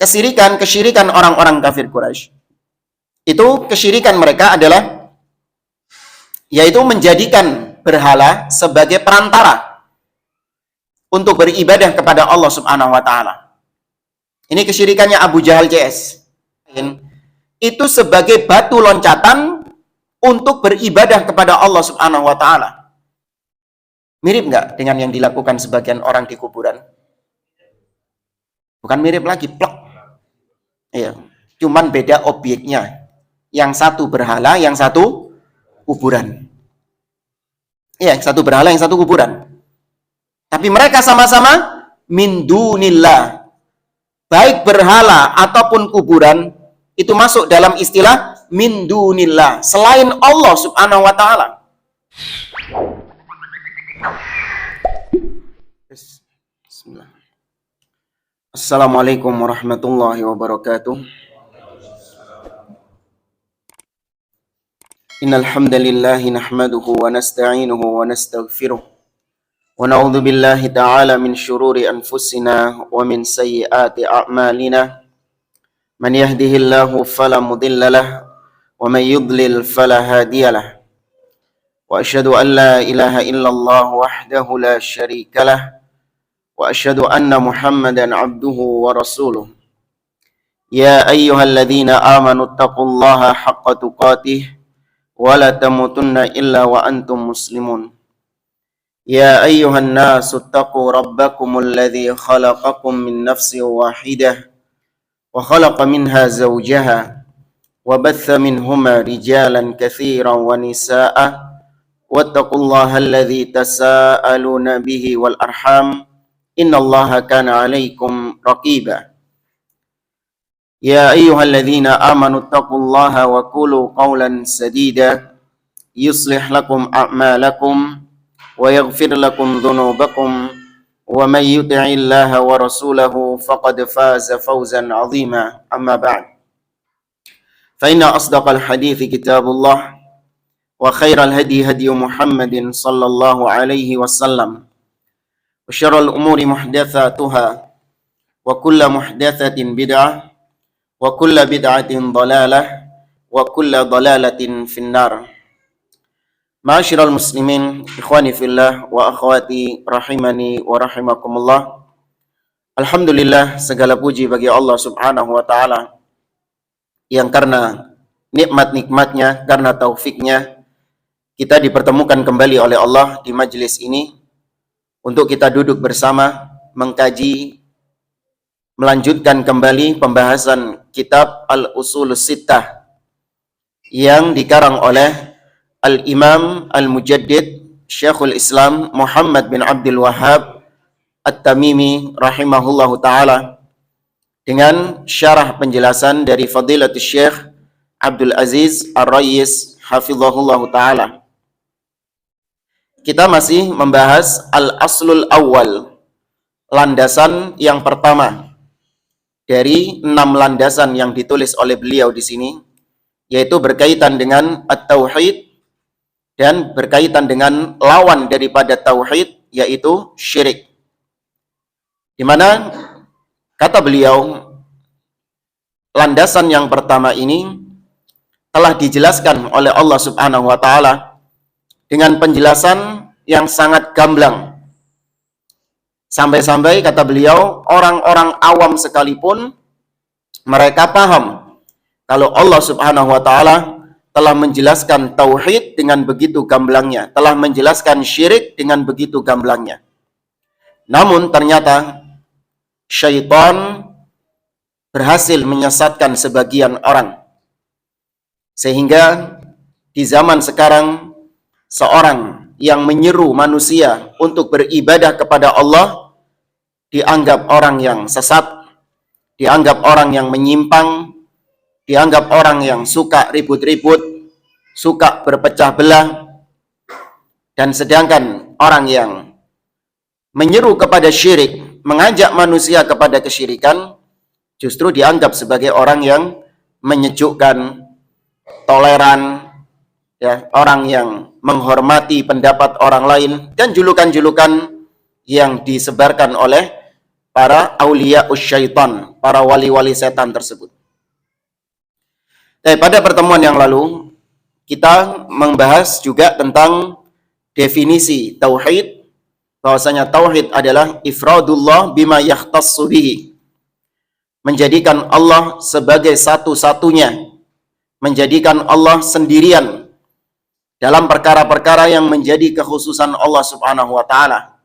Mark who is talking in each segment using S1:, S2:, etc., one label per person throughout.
S1: kesyirikan orang-orang kafir Quraisy. Itu kesyirikan mereka adalah yaitu menjadikan berhala sebagai perantara untuk beribadah kepada Allah Subhanahu wa taala. Ini kesyirikannya Abu Jahal CS. Itu sebagai batu loncatan untuk beribadah kepada Allah Subhanahu wa taala. Mirip nggak dengan yang dilakukan sebagian orang di kuburan? Bukan mirip lagi, plek. Iya, cuman beda objeknya. Yang satu berhala, yang satu kuburan. Iya, yang satu berhala, yang satu kuburan. Tapi mereka sama-sama min dunillah. Baik berhala ataupun kuburan itu masuk dalam istilah min dunillah, selain Allah Subhanahu wa taala. Bismillah. Assalamualaikum warahmatullahi wabarakatuh. Innal hamdalillah nahmaduhu wa nasta'inuhu wa nastaghfiruh wa na'udzu billahi ta'ala min shururi anfusina wa min sayyiati a'malina. Man yahdihillahu fala mudilla lahu wa man yudlil fala hadiya lahu. Wa asyhadu an la ilaha illallah wahdahu la syarika lahu wa asyhadu anna Muhammadan abduhu wa rasuluh. Ya ayyuhalladzina amanu taqullaha haqqa tuqatih wa la tamutunna illa wa antum muslimun. Ya ayyuhan nasu taqu rabbakumul ladzi khalaqakum min nafsin wahidah wa khalaqa minha zawjaha wa batha minhuma rijalan katsiran wa nisaa'a wattaqullaha alladzi tasaaluna bihi wal arham innallaha kana 'alaikum raqiba. Ya ayyuhalladzina amanu taqullaha wa qulu qawlan sadida yuslih lakum a'malakum wa yaghfir lakum dhunubakum wa man yuti'illaha wa rasulahu faqad faza fawzan 'azima. Amma ba'd. Fa inna asdaqal hadithi kitabullah wa khairal hadi hadi Muhammadin sallallahu alaihi wasallam wa syarrul umuri muhdatsatuha wa kullu muhdatsatin bid'ah wa kulla bid'atin dhalalah wa kulla dhalalatin finnar. Ma'asyiral muslimin, ikhwani fillah wa akhwati rahimani wa rahimakumullah. Alhamdulillah, segala puji bagi Allah Subhanahu wa taala yang karena nikmat-nikmatnya, karena taufiknya kita dipertemukan kembali oleh Allah di majelis ini untuk kita duduk bersama mengkaji, melanjutkan kembali pembahasan kitab Al-Usulus Sittah yang dikarang oleh Al-Imam Al-Mujaddid Syekhul Islam Muhammad bin Abdul Wahhab At-Tamimi rahimahullahu ta'ala dengan syarah penjelasan dari Fadilatul Syekh Abdul Aziz Ar-Rayyis hafizahullahu ta'ala. Kita masih membahas Al-Aslul Awwal, landasan yang pertama dari 6 landasan yang ditulis oleh beliau di sini, yaitu berkaitan dengan at-tauhid dan berkaitan dengan lawan daripada tauhid, yaitu syirik. Di mana kata beliau, landasan yang pertama ini telah dijelaskan oleh Allah Subhanahu wa taala dengan penjelasan yang sangat gamblang. Sampai-sampai kata beliau, orang-orang awam sekalipun mereka paham kalau Allah Subhanahu wa taala telah menjelaskan tauhid dengan begitu gamblangnya, telah menjelaskan syirik dengan begitu gamblangnya. Namun ternyata syaitan berhasil menyesatkan sebagian orang. Sehingga di zaman sekarang seorang yang menyeru manusia untuk beribadah kepada Allah dianggap orang yang sesat, dianggap orang yang menyimpang, dianggap orang yang suka ribut-ribut, suka berpecah belah. Dan sedangkan orang yang menyeru kepada syirik, mengajak manusia kepada kesyirikan, justru dianggap sebagai orang yang menyejukkan, toleran, ya, orang yang menghormati pendapat orang lain, dan julukan-julukan yang disebarkan oleh para aulia syaitan, para wali-wali setan tersebut. Pada pertemuan yang lalu kita membahas juga tentang definisi tauhid, bahwasanya tauhid adalah ifradullah bima yakhtassu bihi, menjadikan Allah sebagai satu-satunya, menjadikan Allah sendirian dalam perkara-perkara yang menjadi kekhususan Allah Subhanahu wa taala,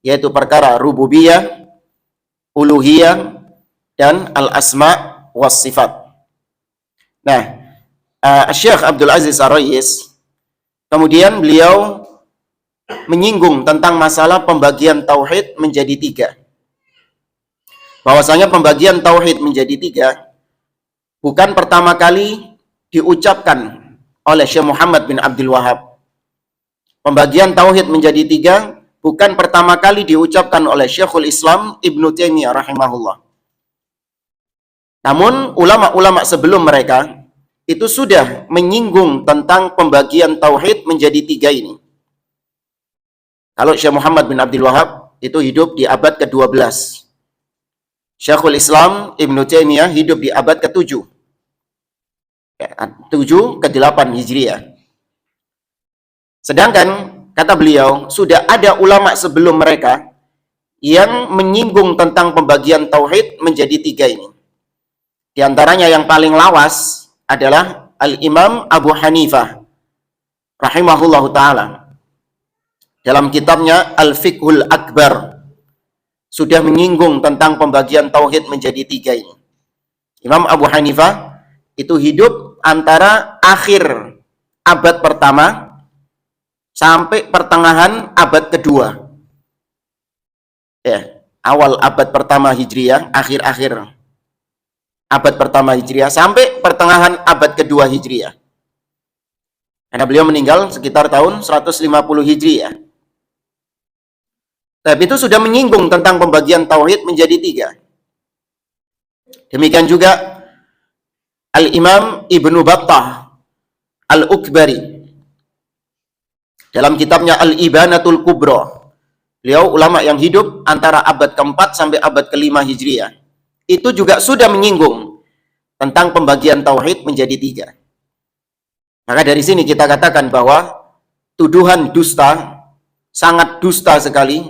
S1: yaitu perkara rububiyah, uluhiyah, dan al-asma was sifat. Nah, Syekh Abdul Aziz Ar-Rayis kemudian beliau menyinggung tentang masalah pembagian tauhid menjadi tiga. Bahwasanya pembagian tauhid menjadi tiga bukan pertama kali diucapkan oleh Syekh Muhammad bin Abdul Wahhab. Pembagian tauhid menjadi tiga bukan pertama kali diucapkan oleh Syekhul Islam Ibnu Taimiyah rahimahullah. Namun ulama-ulama sebelum mereka itu sudah menyinggung tentang pembagian tauhid menjadi tiga ini. Kalau Syekh Muhammad bin Abdul Wahhab itu hidup di abad ke-12. Syekhul Islam Ibnu Taimiyah hidup di abad ke-7. 7 ke 8 Hijriah. Sedangkan kata beliau, sudah ada ulama sebelum mereka yang menyinggung tentang pembagian tauhid menjadi tiga ini. Di antaranya yang paling lawas adalah Al-Imam Abu Hanifah rahimahullahu taala. Dalam kitabnya Al-Fiqhul Akbar sudah menyinggung tentang pembagian tauhid menjadi tiga ini. Imam Abu Hanifah itu hidup antara akhir abad pertama sampai pertengahan abad kedua. Awal abad pertama Hijriah, akhir-akhir abad pertama Hijriah sampai pertengahan abad kedua Hijriah. Karena beliau meninggal sekitar tahun 150 Hijriah. Tapi itu sudah menyinggung tentang pembagian tauhid menjadi tiga. Demikian juga Al-Imam Ibnu Battah Al-Ukbari dalam kitabnya Al-Ibanatul Kubra. Beliau ulama yang hidup antara abad ke-4 sampai abad ke-5 Hijriah. Itu juga sudah menyinggung tentang pembagian tauhid menjadi tiga. Maka dari sini kita katakan bahwa tuduhan dusta, sangat dusta sekali,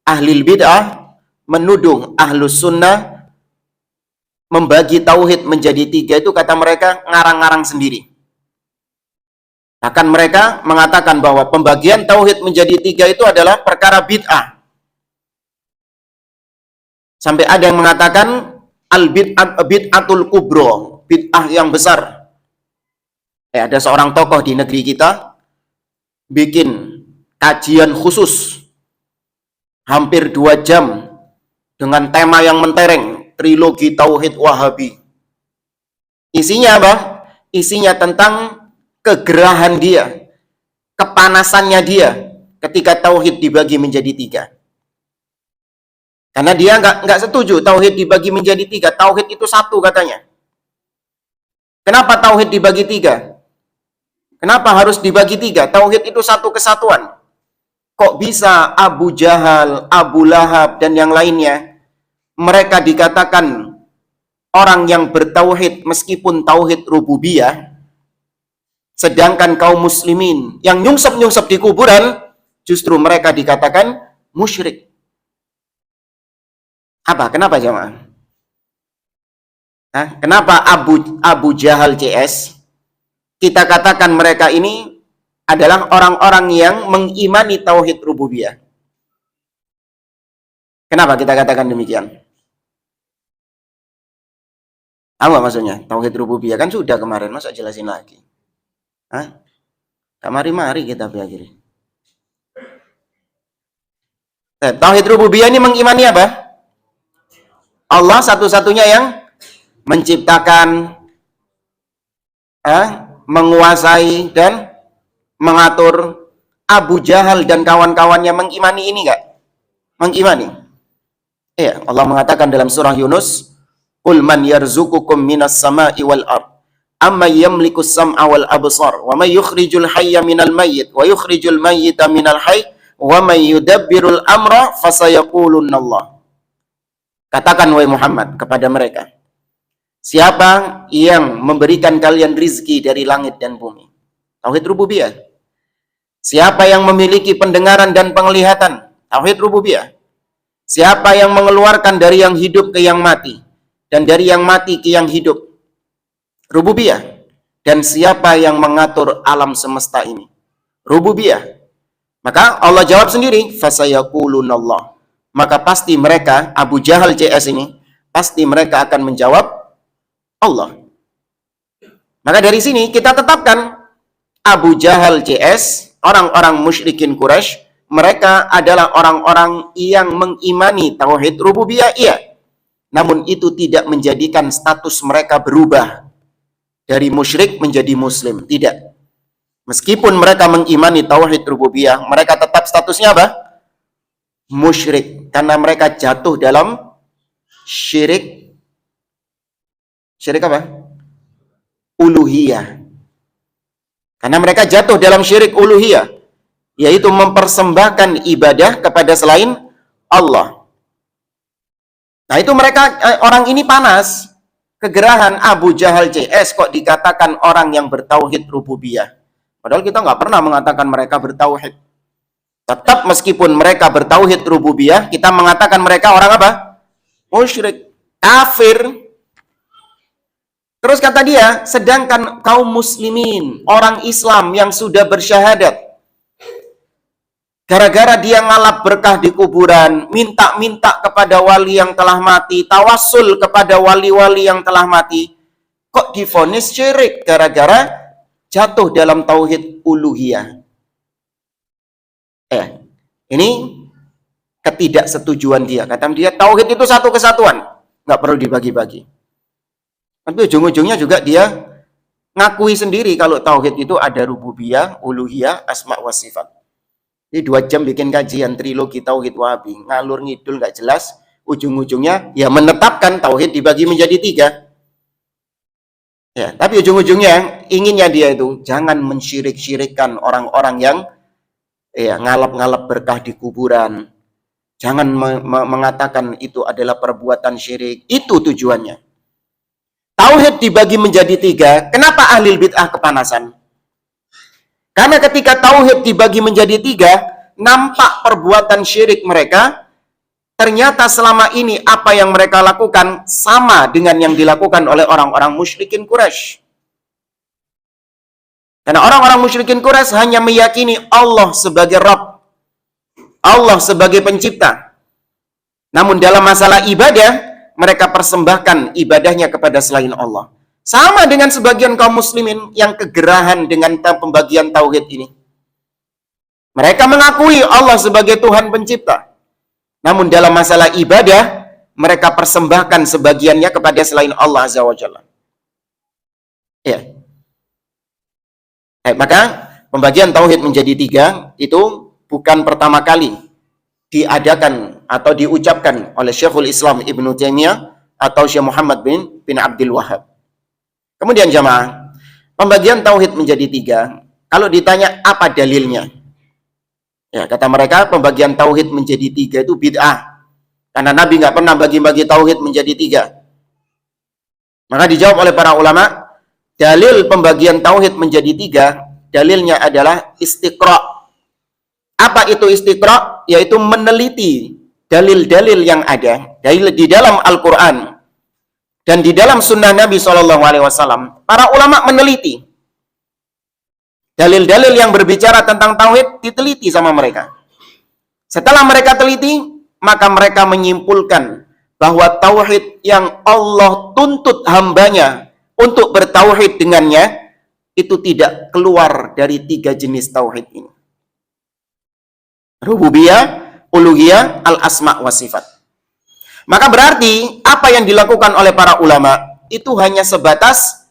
S1: ahlul bid'ah menuduh ahlus sunnah membagi tauhid menjadi tiga, itu kata mereka ngarang-ngarang sendiri. Bahkan mereka mengatakan bahwa pembagian tauhid menjadi tiga itu adalah perkara bid'ah. Sampai ada yang mengatakan bid'atul kubro, bid'ah yang besar. Ada seorang tokoh di negeri kita bikin kajian khusus hampir 2 jam dengan tema yang mentereng, trilogi Tauhid Wahabi. Isinya apa? Isinya tentang kegerahan dia, kepanasannya dia ketika tauhid dibagi menjadi tiga. Karena dia nggak setuju tauhid dibagi menjadi tiga. Tauhid itu satu katanya. Kenapa tauhid dibagi tiga? Kenapa harus dibagi tiga? Tauhid itu satu kesatuan. Kok bisa Abu Jahal, Abu Lahab, dan yang lainnya mereka dikatakan orang yang bertauhid meskipun tauhid rububiyah, sedangkan kaum muslimin yang nyungsep-nyungsep di kuburan justru mereka dikatakan musyrik. Apa? Kenapa jemaah? Kenapa Abu Jahal CS kita katakan mereka ini adalah orang-orang yang mengimani tauhid rububiyah? Kenapa kita katakan demikian? Apa maksudnya? Tauhid rububiyah kan sudah kemarin, masa jelasin lagi? Mari kita pelajari. Tauhid rububiyah ini mengimani apa? Allah satu-satunya yang menciptakan, menguasai, dan mengatur. Abu Jahal dan kawan-kawannya mengimani ini enggak? Mengimani. Iya, Allah mengatakan dalam surah Yunus, "Qul man yarzuqukum minas sama'i wal ard, amma yamliku as-sam'a wal absar, wa may yukhrijul hayya minal mayyit, wa yukhrijul mayyita minal hayy, wa may yudabbirul amra fasayaqulunna Allah." Katakan wahai Muhammad kepada mereka, siapa yang memberikan kalian rizki dari langit dan bumi? Tauhid rububiyah. Siapa yang memiliki pendengaran dan penglihatan? Tauhid rububiyah. Siapa yang mengeluarkan dari yang hidup ke yang mati, dan dari yang mati ke yang hidup? Rububiyah. Dan siapa yang mengatur alam semesta ini? Rububiyah. Maka Allah jawab sendiri, fasayaqulunallah. Maka pasti mereka, Abu Jahal CS ini, pasti mereka akan menjawab Allah. Maka dari sini kita tetapkan Abu Jahal CS, orang-orang musyrikin Quraisy, mereka adalah orang-orang yang mengimani tauhid rububiyah, iya. Namun itu tidak menjadikan status mereka berubah dari musyrik menjadi muslim, tidak. Meskipun mereka mengimani tauhid rububiyah, mereka tetap statusnya apa? Musyrik, karena mereka jatuh dalam syirik apa? Uluhiyah. Karena mereka jatuh dalam syirik uluhiyah, yaitu mempersembahkan ibadah kepada selain Allah. Nah, itu mereka, orang ini panas. Kegerahan Abu Jahal CS kok dikatakan orang yang bertauhid rububiyah. Padahal kita nggak pernah mengatakan mereka bertauhid. Tetap meskipun mereka bertauhid rububiyah, kita mengatakan mereka orang apa? Musyrik, kafir. Terus kata dia, sedangkan kaum muslimin, orang Islam yang sudah bersyahadat, gara-gara dia ngalap berkah di kuburan, minta-minta kepada wali yang telah mati, tawassul kepada wali-wali yang telah mati, kok divonis syirik gara-gara jatuh dalam tauhid uluhiyah. Ini ketidaksetujuan dia. Kata dia, tauhid itu satu kesatuan, nggak perlu dibagi-bagi. Tapi ujung-ujungnya juga dia ngakui sendiri kalau tauhid itu ada rububiyah, uluhiyah, asma wa sifat. Ini 2 jam bikin kajian trilogi tauhid Wahabi, ngalur ngidul nggak jelas, ujung-ujungnya ya menetapkan tauhid dibagi menjadi 3. Ya, tapi ujung-ujungnya inginnya dia itu jangan mensyirik-syirikkan orang-orang yang ya ngalap-ngalap berkah di kuburan. Jangan mengatakan itu adalah perbuatan syirik. Itu tujuannya. Tauhid dibagi menjadi 3. Kenapa ahli bid'ah kepanasan? Karena ketika tauhid dibagi menjadi 3, nampak perbuatan syirik mereka, ternyata selama ini apa yang mereka lakukan sama dengan yang dilakukan oleh orang-orang musyrikin Quraisy. Karena orang-orang musyrikin Quraisy hanya meyakini Allah sebagai Rabb, Allah sebagai pencipta. Namun dalam masalah ibadah, mereka persembahkan ibadahnya kepada selain Allah. Sama dengan sebagian kaum muslimin yang kegerahan dengan pembagian tauhid ini. Mereka mengakui Allah sebagai Tuhan pencipta. Namun dalam masalah ibadah, mereka persembahkan sebagiannya kepada selain Allah Azza wa Jalla. Ya. Maka pembagian tauhid menjadi 3 itu bukan pertama kali diadakan atau diucapkan oleh Syekhul Islam Ibnu Taimiyah atau Syekh Muhammad bin Abdul Wahhab. Kemudian jamaah, pembagian tauhid menjadi 3. Kalau ditanya apa dalilnya? Ya, kata mereka pembagian tauhid menjadi 3 itu bid'ah. Karena Nabi nggak pernah bagi-bagi tauhid menjadi 3. Maka dijawab oleh para ulama, dalil pembagian tauhid menjadi 3, dalilnya adalah istiqra'. Apa itu istiqra'? Yaitu meneliti dalil-dalil yang ada di dalam Al-Quran dan di dalam sunnah Nabi SAW. Para ulama meneliti dalil-dalil yang berbicara tentang tauhid, diteliti sama mereka. Setelah mereka teliti, maka mereka menyimpulkan bahwa tauhid yang Allah tuntut hambanya untuk bertauhid dengannya, itu tidak keluar dari 3 jenis tauhid ini. Rububiyah, uluhiyah, al-asma wa sifat. Maka berarti apa yang dilakukan oleh para ulama itu hanya sebatas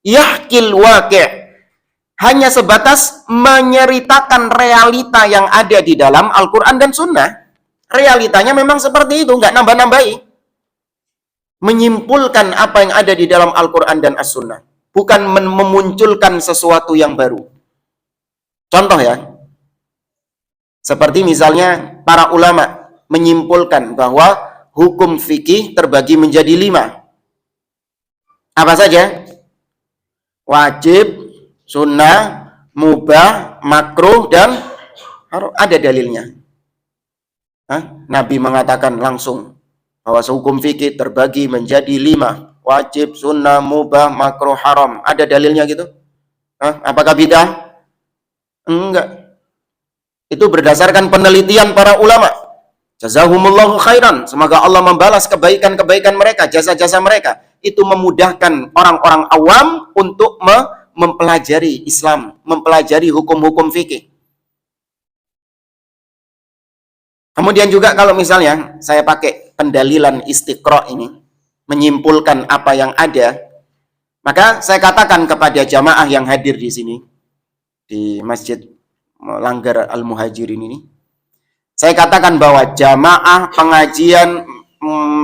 S1: yahkil waqi', hanya sebatas menceritakan realita yang ada di dalam Al-Quran dan Sunnah. Realitanya memang seperti itu, nggak nambah-nambahi. Menyimpulkan apa yang ada di dalam Al-Quran dan As-Sunnah, bukan memunculkan sesuatu yang baru. Contoh ya, seperti misalnya para ulama menyimpulkan bahwa hukum fikih terbagi menjadi 5. Apa saja? Wajib, sunnah, mubah, makruh, dan haram. Ada dalilnya. Nabi mengatakan langsung bahwa hukum fikih terbagi menjadi 5. Wajib, sunnah, mubah, makruh, haram. Ada dalilnya gitu? Apakah bid'ah? Enggak. Itu berdasarkan penelitian para ulama. Jazahumullahu khairan. Semoga Allah membalas kebaikan-kebaikan mereka, jasa-jasa mereka. Itu memudahkan orang-orang awam untuk mempelajari Islam, mempelajari hukum-hukum fikih. Kemudian juga kalau misalnya saya pakai pendalilan istiqra ini, menyimpulkan apa yang ada, maka saya katakan kepada jamaah yang hadir di sini, di Masjid Langgar Al-Muhajirin ini, saya katakan bahwa jamaah pengajian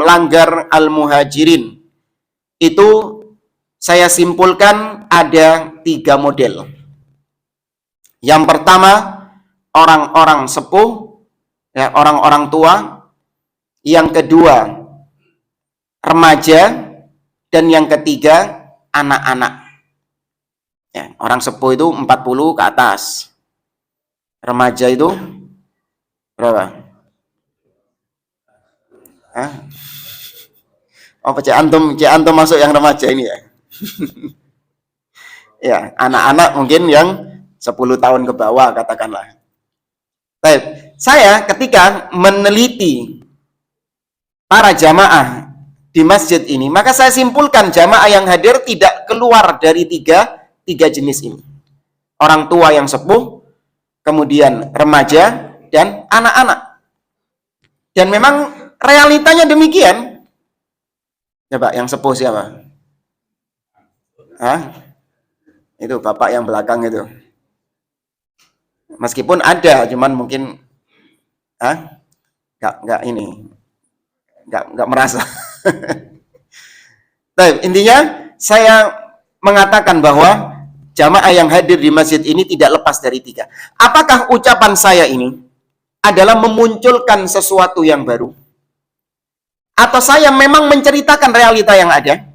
S1: Langgar Al-Muhajirin itu saya simpulkan ada 3 model. Yang pertama, orang-orang sepuh, ya, orang-orang tua. Yang kedua, remaja. Dan yang ketiga, anak-anak. Ya, orang sepuh itu 40 ke atas. Remaja itu berapa? Oh, Cik Antum masuk yang remaja ini ya. Ya, anak-anak mungkin yang 10 tahun ke bawah katakanlah. Baik, saya ketika meneliti para jamaah di masjid ini, maka saya simpulkan jamaah yang hadir tidak keluar dari tiga jenis ini. Orang tua yang sepuh, kemudian remaja, dan anak-anak. Dan memang realitanya demikian. Coba yang sepuh siapa? Itu bapak yang belakang itu. Meskipun ada, cuman mungkin nggak merasa. Tapi intinya saya mengatakan bahwa jamaah yang hadir di masjid ini tidak lepas dari 3. Apakah ucapan saya ini adalah memunculkan sesuatu yang baru? Atau saya memang menceritakan realita yang ada?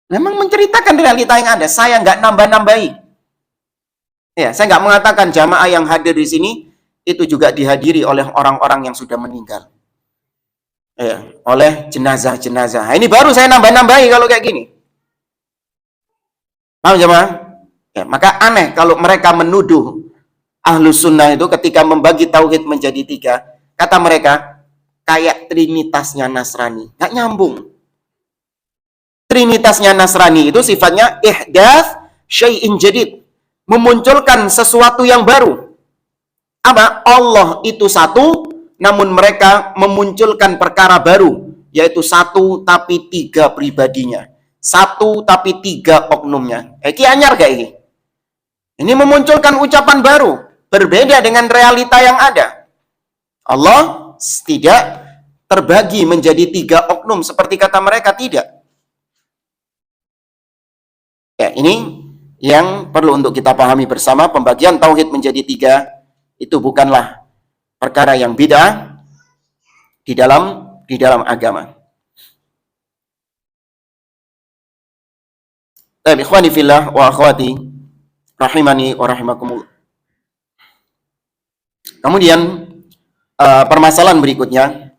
S1: Memang menceritakan realita yang ada. Saya nggak nambah-nambahi. Ya, saya nggak mengatakan jamaah yang hadir di sini itu juga dihadiri oleh orang-orang yang sudah meninggal. Ya, oleh jenazah-jenazah. Nah, ini baru saya nambah-nambahi kalau kayak gini. Paham jemaah? Ya, maka aneh kalau mereka menuduh Ahlus Sunnah itu ketika membagi tauhid menjadi 3, kata mereka kayak trinitasnya Nasrani. Nggak nyambung. Trinitasnya Nasrani itu sifatnya ihdath syai'in jadid. Memunculkan sesuatu yang baru. Apa? Allah itu satu, namun mereka memunculkan perkara baru. Yaitu 1 tapi 3 pribadinya. 1 tapi 3 oknumnya. Iki anyar gak ini? Ini memunculkan ucapan baru. Berbeda dengan realita yang ada. Allah tidak terbagi menjadi 3 oknum seperti kata mereka, tidak. Ya, ini yang perlu untuk kita pahami bersama. Pembagian tauhid menjadi 3 itu bukanlah perkara yang bid'ah di dalam agama. Baik, ikhwani fillah wa akhwati rahimani wa rahimakumullah. Kemudian permasalahan berikutnya,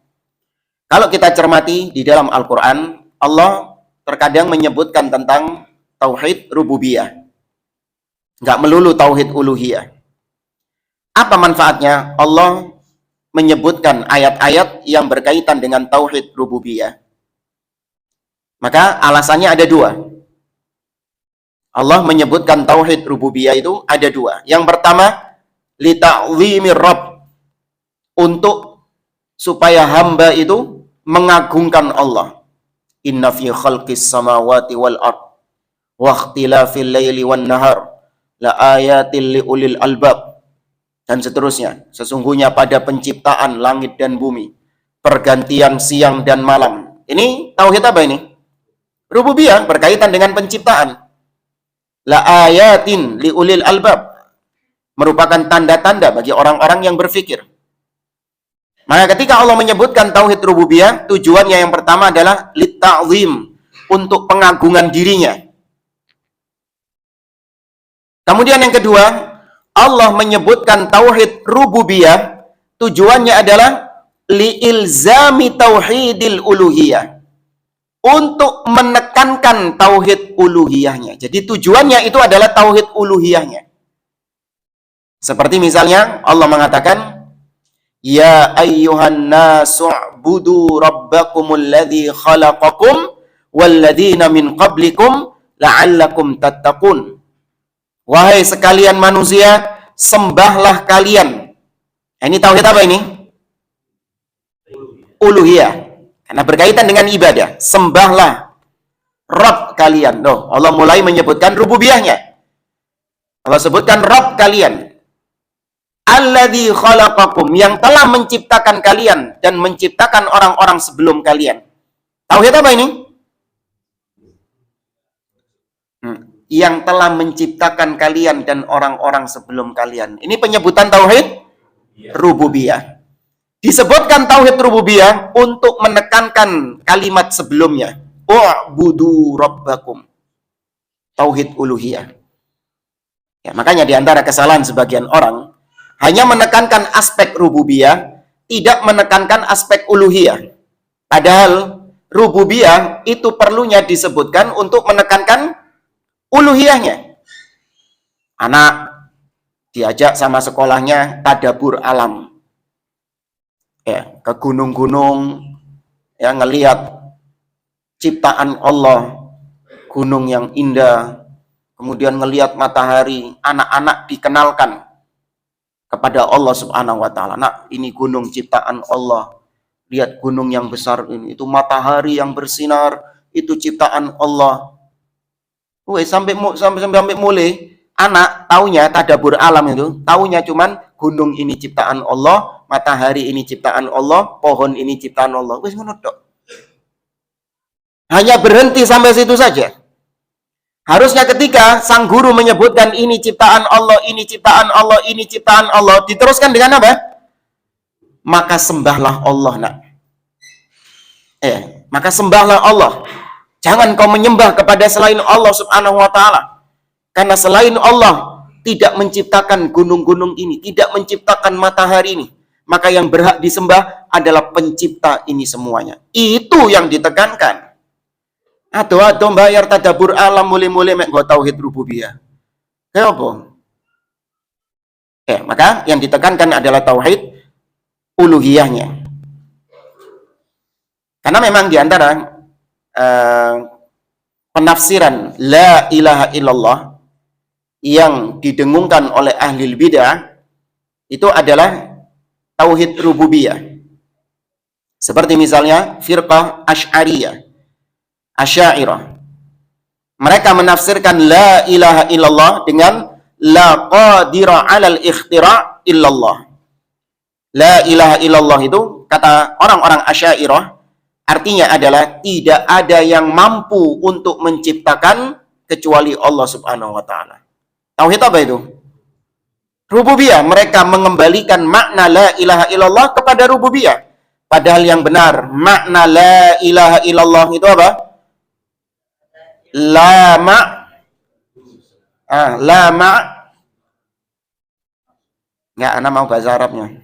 S1: kalau kita cermati di dalam Al-Quran, Allah terkadang menyebutkan tentang tauhid rububiyah, nggak melulu tauhid uluhiyah. Apa manfaatnya Allah menyebutkan ayat-ayat yang berkaitan dengan tauhid rububiyah? Maka alasannya ada 2. Allah menyebutkan tauhid rububiyah itu ada 2. Yang pertama, li ta'zimir rabb, untuk supaya hamba itu mengagungkan Allah. Inna fi khalqis samawati wal ard wa ikhtilafil laili wan nahar la ayatil liulil albab, dan seterusnya. Sesungguhnya pada penciptaan langit dan bumi, pergantian siang dan malam. Ini tauhid apa ini? Rububiyah, berkaitan dengan penciptaan. La ayatin liulil albab, merupakan tanda-tanda bagi orang-orang yang berfikir. Maka ketika Allah menyebutkan tauhid rububiyah, tujuannya yang pertama adalah litta'zim, untuk pengagungan dirinya. Kemudian yang kedua, Allah menyebutkan tauhid rububiyah, tujuannya adalah liilzami tauhidil uluhiyah, untuk menekankan tauhid uluhiyahnya. Jadi tujuannya itu adalah tauhid uluhiyahnya. Seperti misalnya Allah mengatakan, ya ayyuhan nasu'budu rabbakumul ladzi khalaqakum walladzina min qablikum la'allakum tattaqun. Wahai sekalian manusia, sembahlah kalian. Ini tauhid apa ini? Uluhiyah. Karena berkaitan dengan ibadah. Sembahlah Rabb kalian. Loh, Allah mulai menyebutkan rububiyahnya. Allah sebutkan Rabb kalian. Alladzi khalaqakum, yang telah menciptakan kalian dan menciptakan orang-orang sebelum kalian. Tauhid apa ini? Yang telah menciptakan kalian dan orang-orang sebelum kalian. Ini penyebutan tauhid rububiyah. Disebutkan tauhid rububiyah untuk menekankan kalimat sebelumnya. U'budu rabbakum. Tauhid uluhiyah. Ya, makanya di antara kesalahan sebagian orang hanya menekankan aspek rububiyah, tidak menekankan aspek uluhiyah. Padahal rububiyah itu perlunya disebutkan untuk menekankan uluhiyahnya. Anak diajak sama sekolahnya tadabbur alam. Ya, ke gunung-gunung, ya, ngelihat ciptaan Allah, gunung yang indah, kemudian ngelihat matahari, anak-anak dikenalkan kepada Allah Subhanahu wa taala. Nak, ini gunung ciptaan Allah. Lihat gunung yang besar ini, itu matahari yang bersinar, itu ciptaan Allah. Sampai mulai anak taunya tadabbur alam itu, taunya cuman gunung ini ciptaan Allah, matahari ini ciptaan Allah, pohon ini ciptaan Allah. Wes ngono tok. Hanya berhenti sampai situ saja. Harusnya ketika sang guru menyebutkan ini ciptaan Allah, ini ciptaan Allah, ini ciptaan Allah, diteruskan dengan apa? Maka sembahlah Allah, nak. Maka sembahlah Allah. Jangan kau menyembah kepada selain Allah Subhanahu wa taala. Karena selain Allah tidak menciptakan gunung-gunung ini, tidak menciptakan matahari ini. Maka yang berhak disembah adalah pencipta ini semuanya. Itu yang ditekankan. Aduh bayar tadabbur alam mulai-mulai mek go tauhid rububiyah. Kayak apa? Maka yang ditekankan adalah tauhid uluhiyahnya. Karena memang di antara penafsiran la ilaha illallah yang didengungkan oleh ahli bidah itu adalah tauhid rububiyah. Seperti misalnya firqah Asy'ariyah. Mereka menafsirkan la ilaha illallah dengan la qadira 'alal ikhtira' illallah. La ilaha illallah itu kata orang-orang Asy'ariyah artinya adalah tidak ada yang mampu untuk menciptakan kecuali Allah Subhanahu wa taala. Tauhid apa itu? Rububiyah. Mereka mengembalikan makna la ilaha illallah kepada rububiyah. Padahal yang benar makna la ilaha illallah itu apa? Lama enggak, ana mau bahasa Arabnya.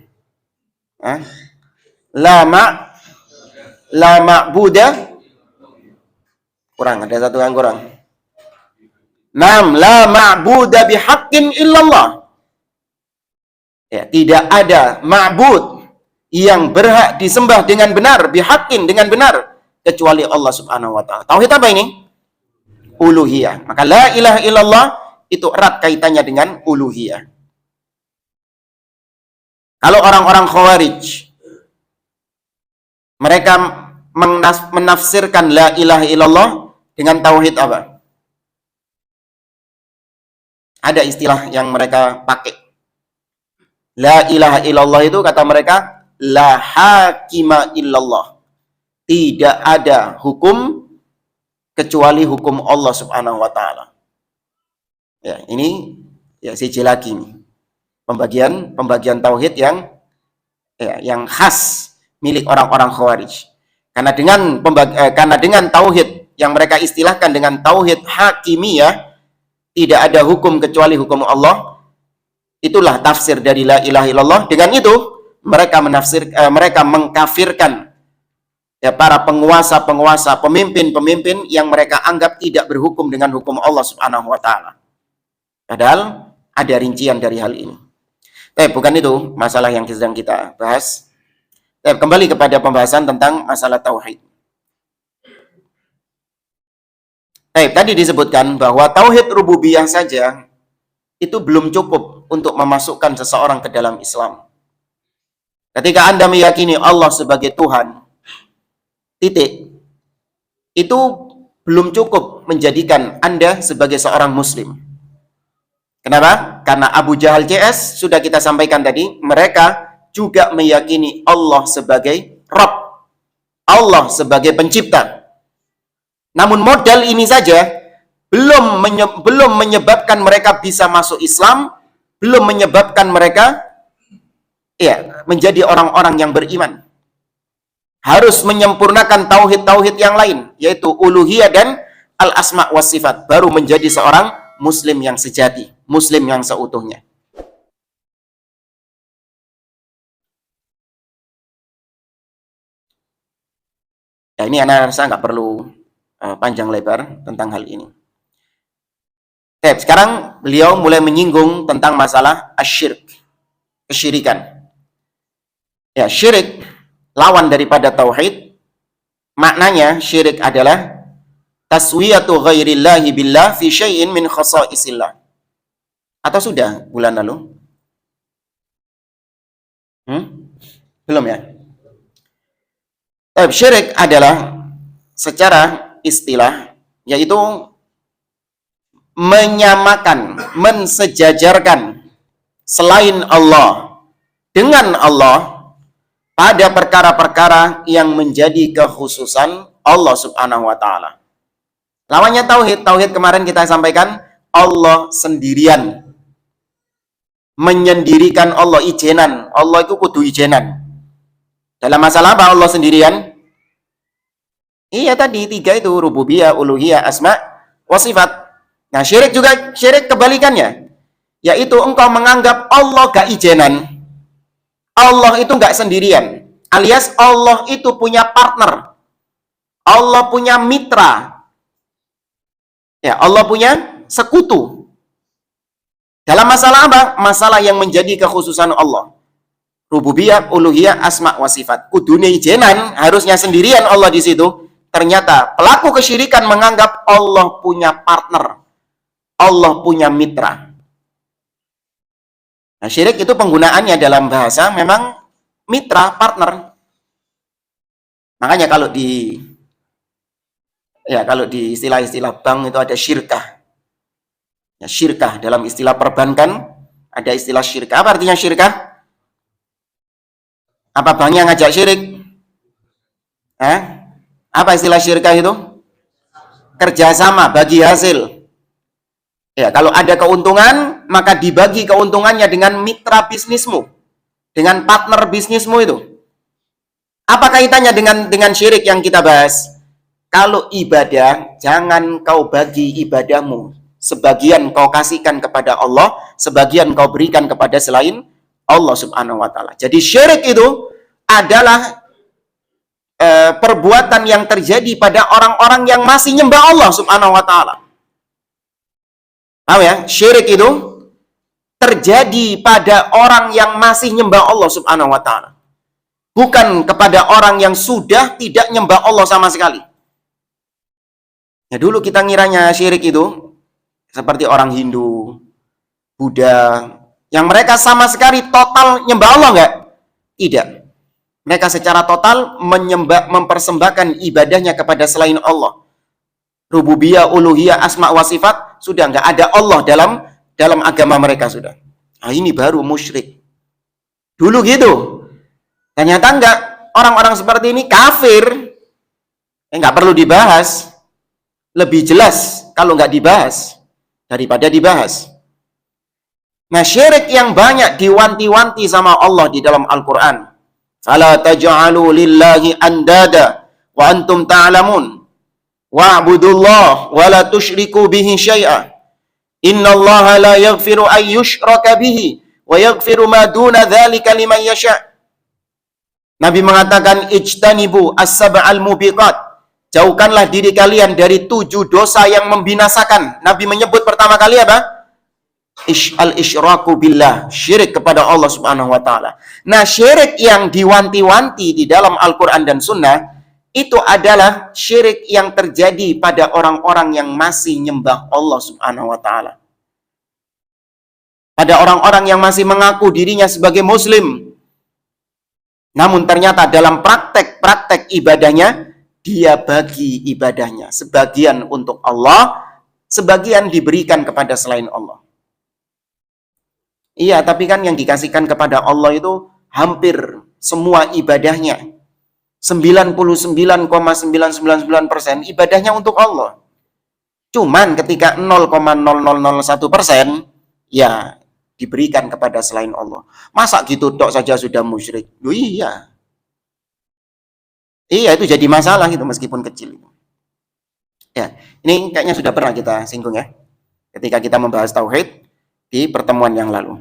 S1: La ma'buda kurang, ada satu yang kurang. Nam la ma'buda bihaqqin illallah. Ya, tidak ada ma'bud yang berhak disembah dengan benar, bihaqqin dengan benar kecuali Allah Subhanahu wa taala. Tauhid apa ini? Uluhiyah. Maka la ilaha illallah itu erat kaitannya dengan uluhiyah. Kalau orang-orang Khawarij, mereka menafsirkan la ilaha illallah dengan tauhid apa? Ada istilah yang mereka pakai. La ilaha illallah itu kata mereka la hakima illallah. Tidak ada hukum kecuali hukum Allah Subhanahu wa taala. Ya, ini ya siji lagi nih. Pembagian tauhid yang ya, yang khas milik orang-orang Khawarij. Karena dengan tauhid yang mereka istilahkan dengan tauhid hakimiyah, tidak ada hukum kecuali hukum Allah. Itulah tafsir dari la ilaha illallah. Dengan itu mereka mengkafirkan ya para penguasa-penguasa, pemimpin-pemimpin yang mereka anggap tidak berhukum dengan hukum Allah Subhanahu wa taala. Padahal ada rincian dari hal ini. Bukan itu masalah yang sedang kita bahas. Kembali kepada pembahasan tentang masalah tauhid. Tadi disebutkan bahwa tauhid rububiyah saja itu belum cukup untuk memasukkan seseorang ke dalam Islam. Ketika Anda meyakini Allah sebagai Tuhan, titik, itu belum cukup menjadikan Anda sebagai seorang Muslim. Kenapa? Karena Abu Jahal CS, sudah kita sampaikan tadi, mereka juga meyakini Allah sebagai Rabb, Allah sebagai pencipta. Namun modal ini saja belum menyebabkan mereka bisa masuk Islam, belum menyebabkan mereka menjadi orang-orang yang beriman. Harus menyempurnakan tauhid-tauhid yang lain, yaitu uluhiyah dan al-asma wa sifat, baru menjadi seorang Muslim yang sejati, Muslim yang seutuhnya. Ya, ini anak rasa nggak perlu panjang lebar tentang hal ini. Sekarang beliau mulai menyinggung tentang masalah asyirk, kesyirikan. Ya, syirik lawan daripada tauhid. Maknanya syirik adalah taswiyatu ghairillahi billah fi syai'in min khasaisillah. Atau sudah bulan lalu? Belum ya? Syirik adalah secara istilah yaitu menyamakan, mensejajarkan selain Allah dengan Allah pada perkara-perkara yang menjadi kekhususan Allah Subhanahu wa taala. Lawannya tauhid. Tauhid kemarin kita sampaikan Allah sendirian. Menyendirikan Allah, ijenan. Allah itu kudu ijenan. Dalam masalah apa Allah sendirian? Iya tadi 3 itu, rububiyah, uluhiyah, asma, wa sifat. Nah, syirik juga, syirik kebalikannya. Yaitu engkau menganggap Allah gak ijenan. Allah itu gak sendirian. Alias Allah itu punya partner. Allah punya mitra. Ya, Allah punya sekutu. Dalam masalah apa? Masalah yang menjadi kekhususan Allah. Rububiyah, uluhiyah, asma wa sifat. Kudune ijenan, harusnya sendirian Allah di situ. Ternyata pelaku kesyirikan menganggap Allah punya partner. Allah punya mitra. Nah, syirik itu penggunaannya dalam bahasa memang mitra, partner. Makanya kalau di istilah-istilah bank itu ada syirkah. Ya, syirkah dalam istilah perbankan ada istilah syirkah. Apa artinya syirkah? Apa banknya ngajak syirik? Apa istilah syirkah itu? Kerjasama, bagi hasil. Ya, kalau ada keuntungan, maka dibagi keuntungannya dengan mitra bisnismu, dengan partner bisnismu itu. Apa kaitannya dengan syirik yang kita bahas? Kalau ibadah, jangan kau bagi ibadahmu. Sebagian kau kasihkan kepada Allah, sebagian kau berikan kepada selain Allah Subhanahu wa taala. Jadi syirik itu adalah perbuatan yang terjadi pada orang-orang yang masih nyembah Allah Subhanahu wa taala. Paham ya? Syirik itu terjadi pada orang yang masih nyembah Allah Subhanahu wa taala. Bukan kepada orang yang sudah tidak nyembah Allah sama sekali. Ya, dulu kita ngiranya syirik itu seperti orang Hindu, Buddha, yang mereka sama sekali total nyembah Allah enggak? Tidak. Mereka secara total mempersembahkan ibadahnya kepada selain Allah. Rububiyah, uluhiyah, asma wa sifat, sudah enggak ada Allah dalam agama mereka sudah. Nah, ini baru musyrik. Dulu gitu. Ternyata enggak. Orang-orang seperti ini kafir. Enggak perlu dibahas. Lebih jelas kalau enggak dibahas daripada dibahas. Nah, syirik yang banyak diwanti-wanti sama Allah di dalam Al-Quran. Fala taj'alu lillahi andada wa antum ta'lamun. Wa'budullah wa la tusyriku bihi syai'a. Innallaha la yaghfiru an yushraka bihi wa yaghfiru ma duna dzalika liman yasha'. Nabi mengatakan ijtanibu as-sab'al mubiqat. Jauhkanlah diri kalian dari 7 dosa yang membinasakan. Nabi menyebut pertama kali apa? Al-isyraku billah, syirik kepada Allah Subhanahu wa taala. Nah, syirik yang diwanti-wanti di dalam Al-Qur'an dan Sunnah itu adalah syirik yang terjadi pada orang-orang yang masih nyembah Allah Subhanahu wa taala. Pada orang-orang yang masih mengaku dirinya sebagai muslim. Namun ternyata dalam praktek-praktek ibadahnya dia bagi ibadahnya, sebagian untuk Allah, sebagian diberikan kepada selain Allah. Iya, tapi kan yang dikasihkan kepada Allah itu hampir semua ibadahnya. 99,999% ibadahnya untuk Allah. Cuman ketika 0,0001% ya diberikan kepada selain Allah. Masa gitu tok saja sudah musyrik? Loh iya. Iya, itu jadi masalah gitu meskipun kecil. Ya, ini kayaknya sudah pernah kita singgung ya. Ketika kita membahas tauhid di pertemuan yang lalu.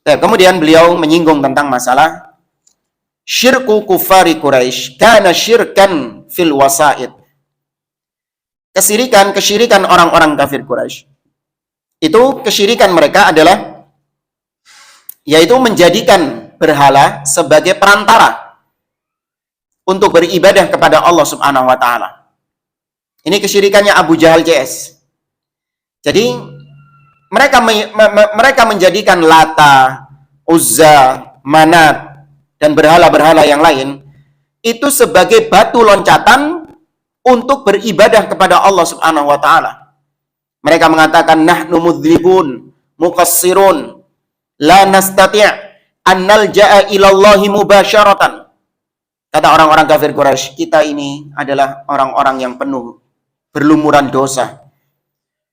S1: Kemudian beliau menyinggung tentang masalah syirku kufari Quraisy kana syirkan fil wasaid. Kesyirikan orang-orang kafir Quraisy. Itu kesyirikan mereka adalah yaitu menjadikan berhala sebagai perantara untuk beribadah kepada Allah Subhanahu wa taala. Ini kesyirikannya Abu Jahal CS. Jadi mereka menjadikan Lata, Uzza, Manat, dan berhala-berhala yang lain itu sebagai batu loncatan untuk beribadah kepada Allah Subhanahu wa taala. Mereka mengatakan nahnu mudznibun, muqassirun, la nastati' an nalja'a ila Allah mubasyaratan. Kata orang-orang kafir Quraisy, kita ini adalah orang-orang yang penuh berlumuran dosa.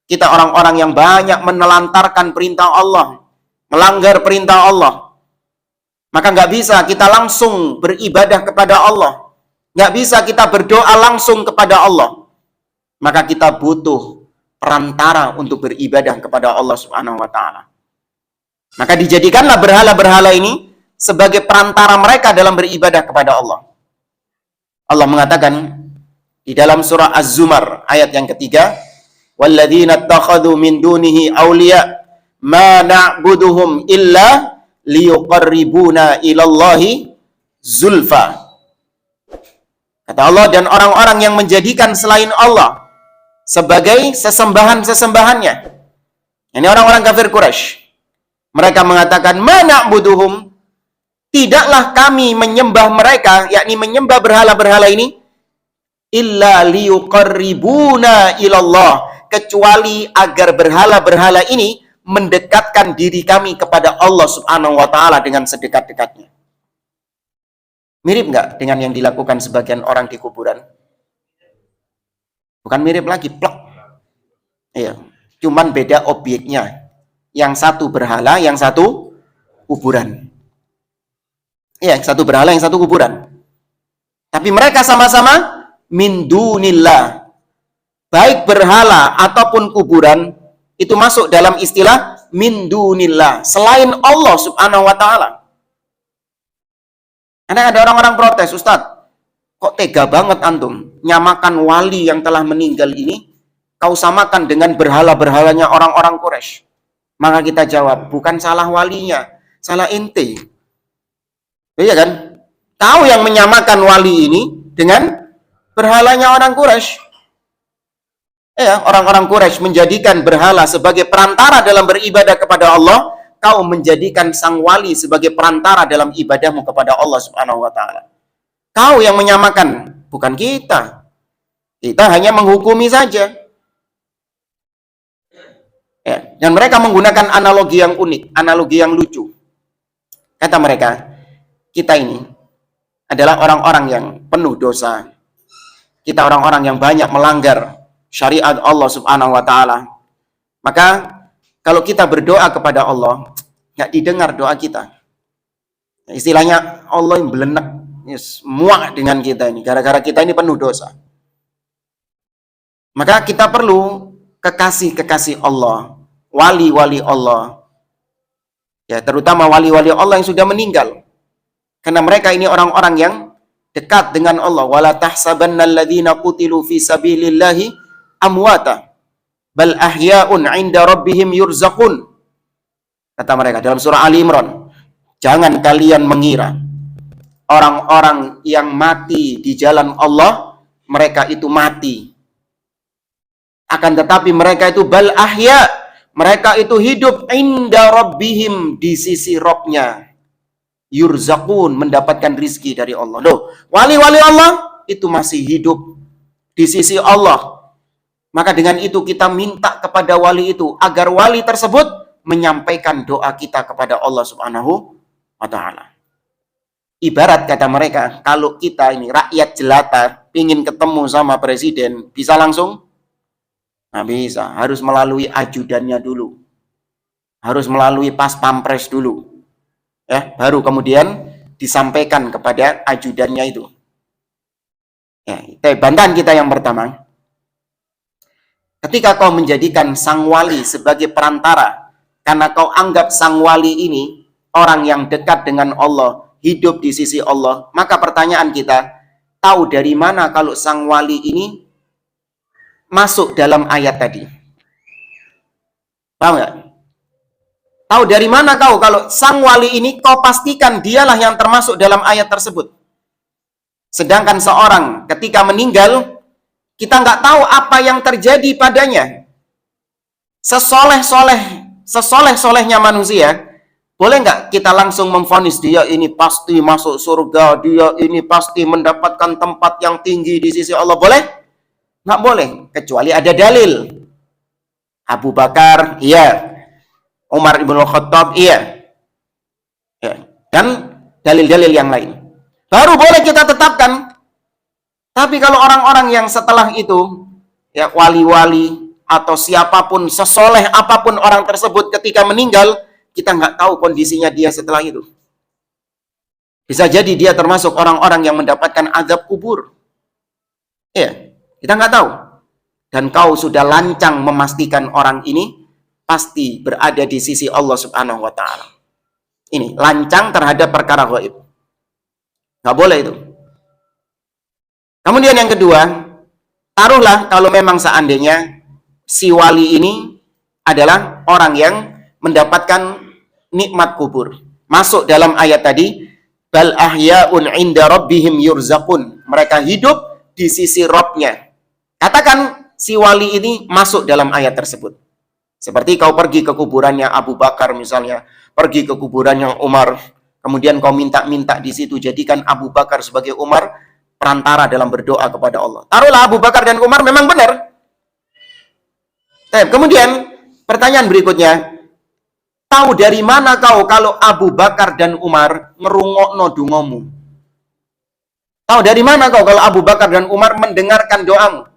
S1: Kita orang-orang yang banyak menelantarkan perintah Allah, melanggar perintah Allah. Maka nggak bisa kita langsung beribadah kepada Allah. Nggak bisa kita berdoa langsung kepada Allah. Maka kita butuh perantara untuk beribadah kepada Allah Subhanahu wa taala. Maka dijadikanlah berhala-berhala ini sebagai perantara mereka dalam beribadah kepada Allah. Allah mengatakan di dalam surah Az-Zumar ayat yang ketiga, walladzina ittakhadhu min dunihi awliya ma na'buduhum illa liyuqarribuna ilallahi zulfa. Kata Allah, dan orang-orang yang menjadikan selain Allah sebagai sesembahan-sesembahannya. Ini orang-orang kafir Quraisy. Mereka mengatakan ma na'buduhum, tidaklah kami menyembah mereka, yakni menyembah berhala-berhala ini, illa liyuqarribuna ilallah, kecuali agar berhala-berhala ini mendekatkan diri kami kepada Allah Subhanahu wa taala dengan sedekat-dekatnya. Mirip nggak dengan yang dilakukan sebagian orang di kuburan? Bukan mirip lagi, plek. Iya, cuman beda objeknya. Yang satu berhala, yang satu kuburan. Iya, satu berhala, yang satu kuburan. Tapi mereka sama-sama min dunillah. Baik berhala ataupun kuburan itu masuk dalam istilah min dunillah, selain Allah Subhanahu wa taala. Ada orang-orang protes, Ustadz, kok tega banget antum nyamakan wali yang telah meninggal ini kau samakan dengan berhala-berhalanya orang-orang Quraisy. Maka kita jawab, bukan salah walinya, salah ente. Iya kan? Kau yang menyamakan wali ini dengan berhalanya orang Quraisy. Ya, orang-orang Quraisy menjadikan berhala sebagai perantara dalam beribadah kepada Allah. Kau menjadikan sang wali sebagai perantara dalam ibadahmu kepada Allah Subhanahu wa taala. Kau yang menyamakan, bukan kita. Kita hanya menghukumi saja. Ya, dan mereka menggunakan analogi yang unik, analogi yang lucu. Kata mereka, kita ini adalah orang-orang yang penuh dosa. Kita orang-orang yang banyak melanggar syariat Allah Subhanahu wa taala. Maka kalau kita berdoa kepada Allah, nggak didengar doa kita. Istilahnya Allah yang belenek, muak dengan kita ini, gara-gara kita ini penuh dosa. Maka kita perlu kekasih-kekasih Allah, wali-wali Allah, ya terutama wali-wali Allah yang sudah meninggal, karena mereka ini orang-orang yang dekat dengan Allah. Wala tahsabannal ladzina qutilu fi sabilillahi amwata bal ahya'un 'inda rabbihim yurzaqun. Kata mereka dalam surah Ali Imran, jangan kalian mengira orang-orang yang mati di jalan Allah mereka itu mati. Akan tetapi mereka itu bal ahya, mereka itu hidup inda rabbihim, di sisi Rabbnya. Yurzaqun, mendapatkan rizki dari Allah. Loh, wali-wali Allah itu masih hidup di sisi Allah. Maka dengan itu kita minta kepada wali itu agar wali tersebut menyampaikan doa kita kepada Allah Subhanahu wa Ta'ala. Ibarat kata mereka, kalau kita ini rakyat jelata ingin ketemu sama presiden, bisa langsung? Nggak bisa, harus melalui ajudannya dulu, harus melalui pas pampres dulu, ya, baru kemudian disampaikan kepada ajudannya itu. Ya, bantahan kita yang pertama, ketika kau menjadikan sang wali sebagai perantara, karena kau anggap sang wali ini orang yang dekat dengan Allah, hidup di sisi Allah, maka pertanyaan kita, tahu dari mana kalau sang wali ini masuk dalam ayat tadi? Paham nggak? Tahu dari mana kau kalau sang wali ini kau pastikan dialah yang termasuk dalam ayat tersebut? Sedangkan seorang ketika meninggal, kita nggak tahu apa yang terjadi padanya. Sesoleh-solehnya manusia, boleh nggak kita langsung memvonis dia ini pasti masuk surga, dia ini pasti mendapatkan tempat yang tinggi di sisi Allah? Boleh? Nggak boleh, kecuali ada dalil. Abu Bakar, iya. Umar ibn Khattab, iya. Ya. Dan dalil-dalil yang lain. Baru boleh kita tetapkan. Tapi kalau orang-orang yang setelah itu, ya wali-wali, atau siapapun, sesoleh apapun orang tersebut ketika meninggal, kita nggak tahu kondisinya dia setelah itu. Bisa jadi dia termasuk orang-orang yang mendapatkan azab kubur. Ya, kita nggak tahu. Dan kau sudah lancang memastikan orang ini pasti berada di sisi Allah Subhanahu wa Ta'ala. Ini lancang terhadap perkara gaib. Nggak boleh itu. Kemudian yang kedua, taruhlah kalau memang seandainya si wali ini adalah orang yang mendapatkan nikmat kubur. Masuk dalam ayat tadi, bal ahya'un 'inda rabbihim yurzaqun. Mereka hidup di sisi Rabb-nya. Katakan si wali ini masuk dalam ayat tersebut. Seperti kau pergi ke kuburannya Abu Bakar misalnya, pergi ke kuburannya Umar, kemudian kau minta-minta di situ, jadikan Abu Bakar sebagai Umar perantara dalam berdoa kepada Allah. Taruhlah Abu Bakar dan Umar memang benar. Kemudian pertanyaan berikutnya, tahu dari mana kau kalau Abu Bakar dan Umar ngerungokno dongamu? Tahu dari mana kau kalau Abu Bakar dan Umar mendengarkan doamu?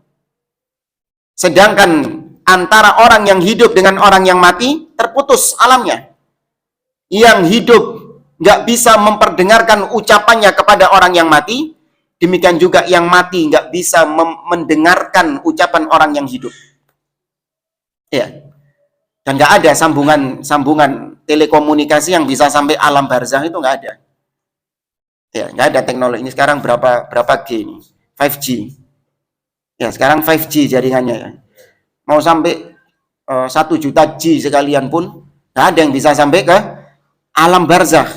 S1: Sedangkan antara orang yang hidup dengan orang yang mati terputus alamnya. Yang hidup nggak bisa memperdengarkan ucapannya kepada orang yang mati, demikian juga yang mati nggak bisa mendengarkan ucapan orang yang hidup. Ya. Dan nggak ada sambungan telekomunikasi yang bisa sampai alam barzah, itu nggak ada. Ya, nggak ada teknologi ini sekarang berapa G ini? 5G. Ya, sekarang 5G jaringannya ya. Mau sampai 1 juta G sekalian pun nggak ada yang bisa sampai ke alam barzah.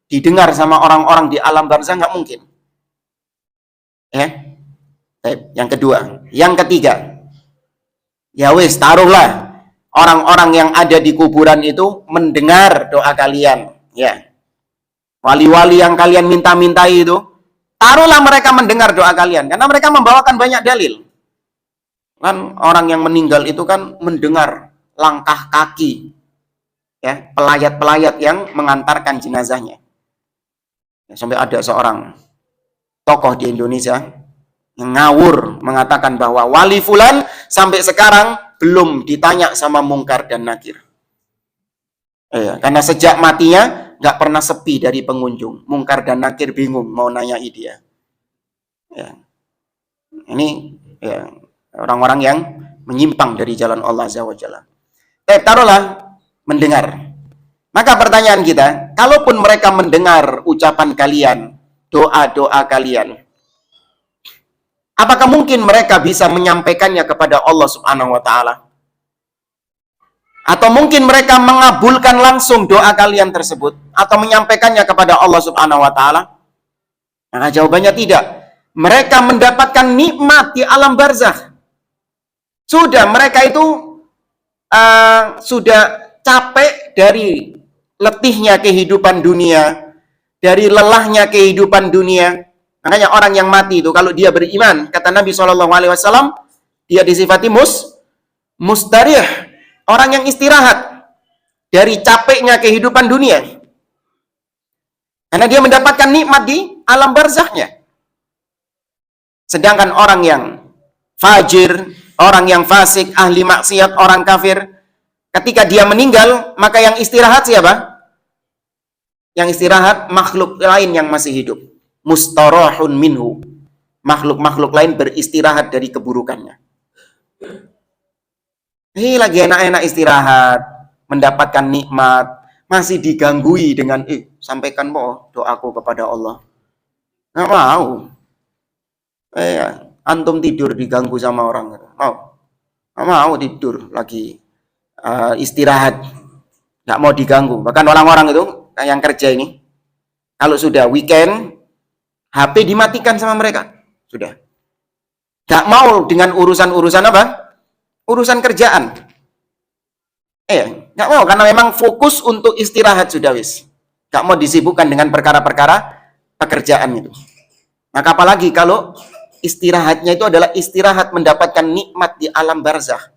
S1: Didengar sama orang-orang di alam barzah nggak mungkin. Ya. Yang kedua, yang ketiga. Ya wis, taruhlah orang-orang yang ada di kuburan itu mendengar doa kalian, ya. Wali-wali yang kalian minta-mintai itu, taruhlah mereka mendengar doa kalian, karena mereka membawakan banyak dalil. Kan orang yang meninggal itu kan mendengar langkah kaki, ya, pelayat-pelayat yang mengantarkan jenazahnya. Ya, sampai ada seorang tokoh di Indonesia ngawur mengatakan bahwa wali fulan sampai sekarang belum ditanya sama mungkar dan nakir. Karena sejak matinya nggak pernah sepi dari pengunjung. Mungkar dan Nakir bingung mau nanyai dia. Ya. Ini ya, orang-orang yang menyimpang dari jalan Allah Azza wa Jalla. Taruhlah mendengar. Maka pertanyaan kita, kalaupun mereka mendengar ucapan kalian, doa-doa kalian, apakah mungkin mereka bisa menyampaikannya kepada Allah Subhanahu wa taala? Atau mungkin mereka mengabulkan langsung doa kalian tersebut atau menyampaikannya kepada Allah Subhanahu wa taala? Maka jawabannya tidak. Mereka mendapatkan nikmat di alam barzakh. Sudah, mereka itu sudah capek dari letihnya kehidupan dunia, dari lelahnya kehidupan dunia. Makanya orang yang mati itu kalau dia beriman, kata Nabi SAW, dia disifati mustarih, orang yang istirahat dari capeknya kehidupan dunia. Karena dia mendapatkan nikmat di alam barzakhnya. Sedangkan orang yang fajir, orang yang fasik, ahli maksiat, orang kafir, ketika dia meninggal, maka yang istirahat siapa? Yang istirahat makhluk lain yang masih hidup. Mustarahun minhu. Makhluk-makhluk lain beristirahat dari keburukannya. Ini lagi enak-enak istirahat, mendapatkan nikmat, masih diganggui dengan, sampaikan doaku kepada Allah. Nggak mau. Antum tidur diganggu sama orang. Nggak mau tidur lagi. Istirahat. Nggak mau diganggu. Bahkan orang-orang itu, yang kerja ini, kalau sudah weekend, HP dimatikan sama mereka. Sudah. Nggak mau dengan urusan-urusan apa? Urusan kerjaan. Nggak mau, karena memang fokus untuk istirahat sudah wis. Nggak mau disibukkan dengan perkara-perkara pekerjaan itu. Maka apalagi kalau istirahatnya itu adalah istirahat mendapatkan nikmat di alam barzakh.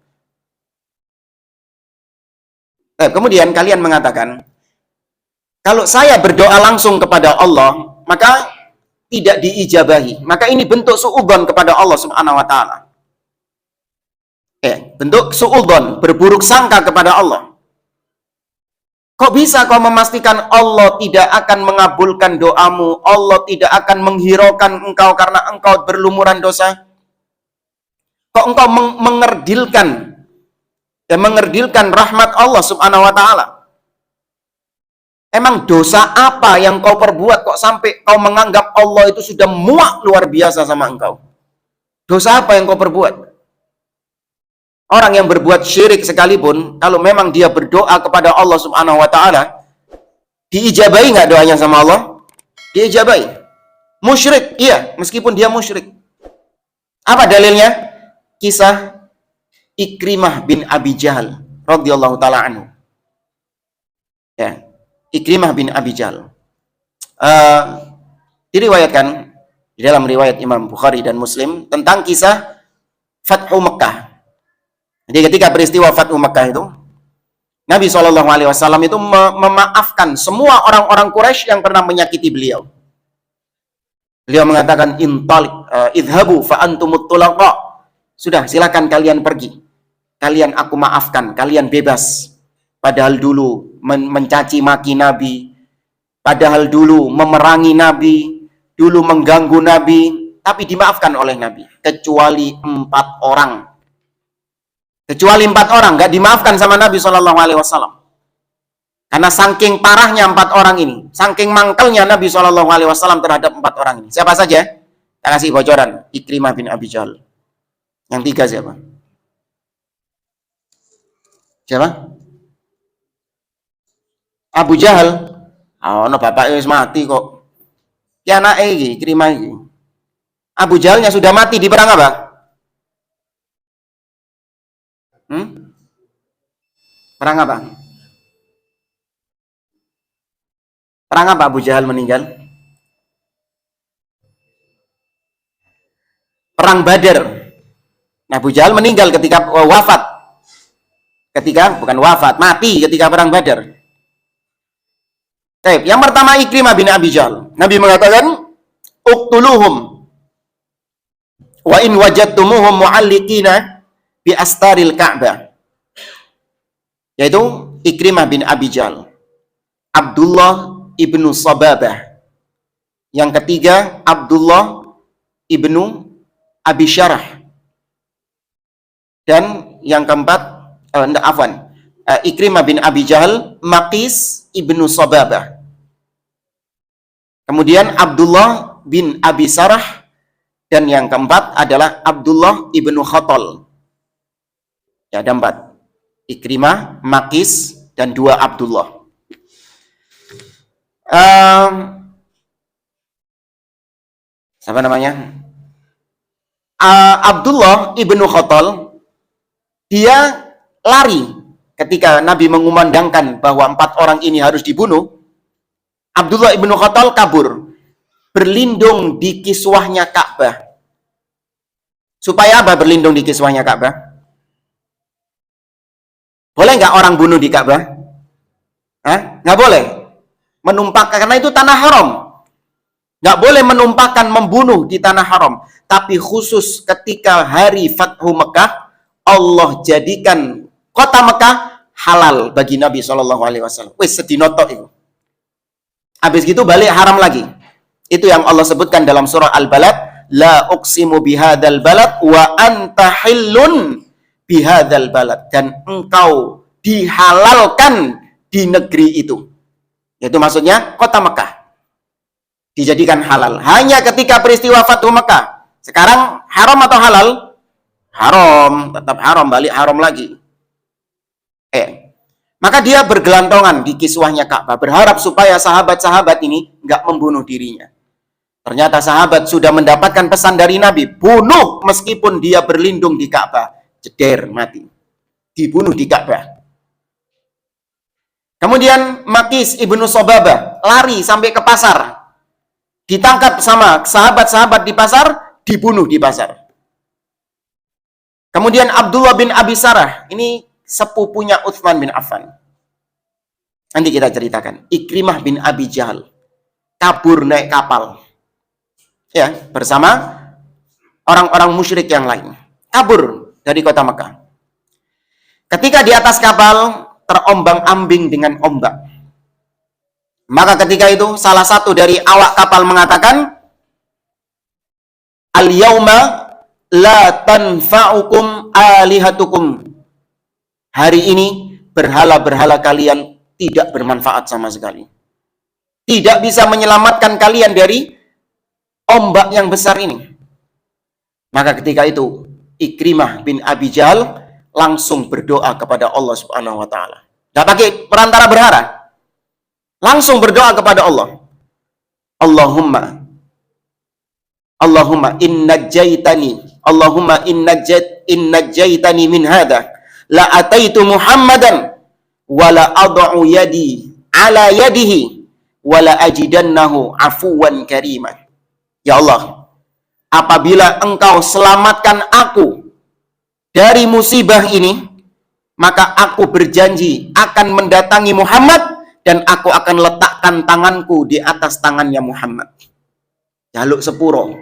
S1: Kemudian kalian mengatakan, kalau saya berdoa langsung kepada Allah, maka tidak diijabahi. Maka ini bentuk suudzon kepada Allah Subhanahu wa taala. Bentuk suudzon, berburuk sangka kepada Allah. Kok bisa kau memastikan Allah tidak akan mengabulkan doamu, Allah tidak akan menghiraukan engkau karena engkau berlumuran dosa? Kok engkau mengerdilkan rahmat Allah Subhanahu wa taala? Emang dosa apa yang kau perbuat kok sampai kau menganggap Allah itu sudah muak luar biasa sama engkau? Dosa apa yang kau perbuat? Orang yang berbuat syirik sekalipun, kalau memang dia berdoa kepada Allah Subhanahu wa taala, diijabahi nggak doanya sama Allah? Diijabahi. Musyrik, iya, meskipun dia musyrik. Apa dalilnya? Kisah Ikrimah bin Abi Jahal radhiyallahu taala anhu. Ikrimah bin Abi Jahal. Diriwayatkan di dalam riwayat Imam Bukhari dan Muslim tentang kisah Fathu Mekah. Jadi ketika peristiwa Fathu Mekah itu, Nabi SAW itu memaafkan semua orang-orang Quraisy yang pernah menyakiti beliau. Beliau mengatakan, idhabu fa antumut tulaqa. Sudah, silakan kalian pergi. Kalian aku maafkan, kalian bebas. Padahal dulu mencaci maki Nabi, padahal dulu memerangi Nabi, dulu mengganggu Nabi, tapi dimaafkan oleh Nabi. Kecuali 4 orang. Kecuali 4 orang nggak dimaafkan sama Nabi SAW. Karena saking parahnya 4 orang ini, saking mangkelnya Nabi SAW terhadap 4 orang ini. Siapa saja? Kita kasih bocoran. Ikrimah bin Abi Jahal. Yang 3 siapa? Siapa? Abu Jahal. No bapaknya wis mati kok. Ya anak iki, Ikrimah iki. Abu Jahalnya sudah mati di perang apa? Perang apa? Perang apa Abu Jahal meninggal? Perang Badar. Nah, Abu Jahal meninggal ketika wafat. Mati ketika perang Badar. Yang pertama Ikrimah bin Abi Jahal. Nabi mengatakan, uqtuluhum wa in wajadtumuhum mu'alliqina bi astaril Ka'bah. Yaitu Ikrimah bin Abi Jahal. Abdullah ibnu Sababah. Yang ketiga Abdullah ibnu Abi Syarah. Dan yang keempat, Ikrimah bin Abi Jahal, Maqis ibnu Sababah. Kemudian Abdullah bin Abi Sarah. Dan yang keempat adalah Abdullah ibnu Khattal. Ya, ada 4. Ikrimah, Maqis, dan 2 Abdullah. Siapa namanya? Abdullah ibnu Khattal, dia lari ketika Nabi mengumandangkan bahwa 4 orang ini harus dibunuh. Abdullah ibnu Khattal kabur, berlindung di kiswahnya Ka'bah. Supaya apa berlindung di kiswahnya Ka'bah? Boleh nggak orang bunuh di Ka'bah? Nggak boleh. Menumpahkan, karena itu tanah haram. Nggak boleh menumpahkan, membunuh di tanah haram. Tapi khusus ketika hari Fathu Mekah, Allah jadikan kota Mekah halal bagi Nabi SAW. Wis sedinoto itu. Habis gitu balik haram lagi. Itu yang Allah sebutkan dalam surah Al-Balad, la uqsimu bihadzal balad wa anta hillun bihadzal balad, dan engkau dihalalkan di negeri itu. Itu maksudnya kota Mekah dijadikan halal hanya ketika peristiwa Fathu Mekah. Sekarang haram atau halal? Haram, tetap haram, balik haram lagi. Maka dia bergelantongan di kiswahnya Ka'bah, berharap supaya sahabat-sahabat ini nggak membunuh dirinya. Ternyata sahabat sudah mendapatkan pesan dari Nabi, bunuh meskipun dia berlindung di Ka'bah. Jeder, mati. Dibunuh di Ka'bah. Kemudian Maqis ibnu Sababah lari sampai ke pasar. Ditangkap sama sahabat-sahabat di pasar, dibunuh di pasar. Kemudian Abdullah bin Abi Sarah, ini sepupunya Utsman bin Affan. Nanti kita ceritakan. Ikrimah bin Abi Jahal kabur naik kapal. Ya, bersama orang-orang musyrik yang lain. Kabur dari kota Mekah. Ketika di atas kapal, terombang-ambing dengan ombak. Maka ketika itu, salah satu dari awak kapal mengatakan, Al-yawma la tanfa'ukum alihatukum. Hari ini, berhala-berhala kalian tidak bermanfaat sama sekali. Tidak bisa menyelamatkan kalian dari ombak yang besar ini. Maka ketika itu Ikrimah bin Abi Jahal langsung berdoa kepada Allah Subhanahu wa taala. Enggak pakai perantara berhala. Langsung berdoa kepada Allah. Allahumma innajjaitani min hadha la ataitu Muhammadan wa la ad'u yadi ala yadihi wa la ajidannahu afuwan kariman. Ya Allah, apabila engkau selamatkan aku dari musibah ini, maka aku berjanji akan mendatangi Muhammad dan aku akan letakkan tanganku di atas tangannya Muhammad. Jaluk sepuro.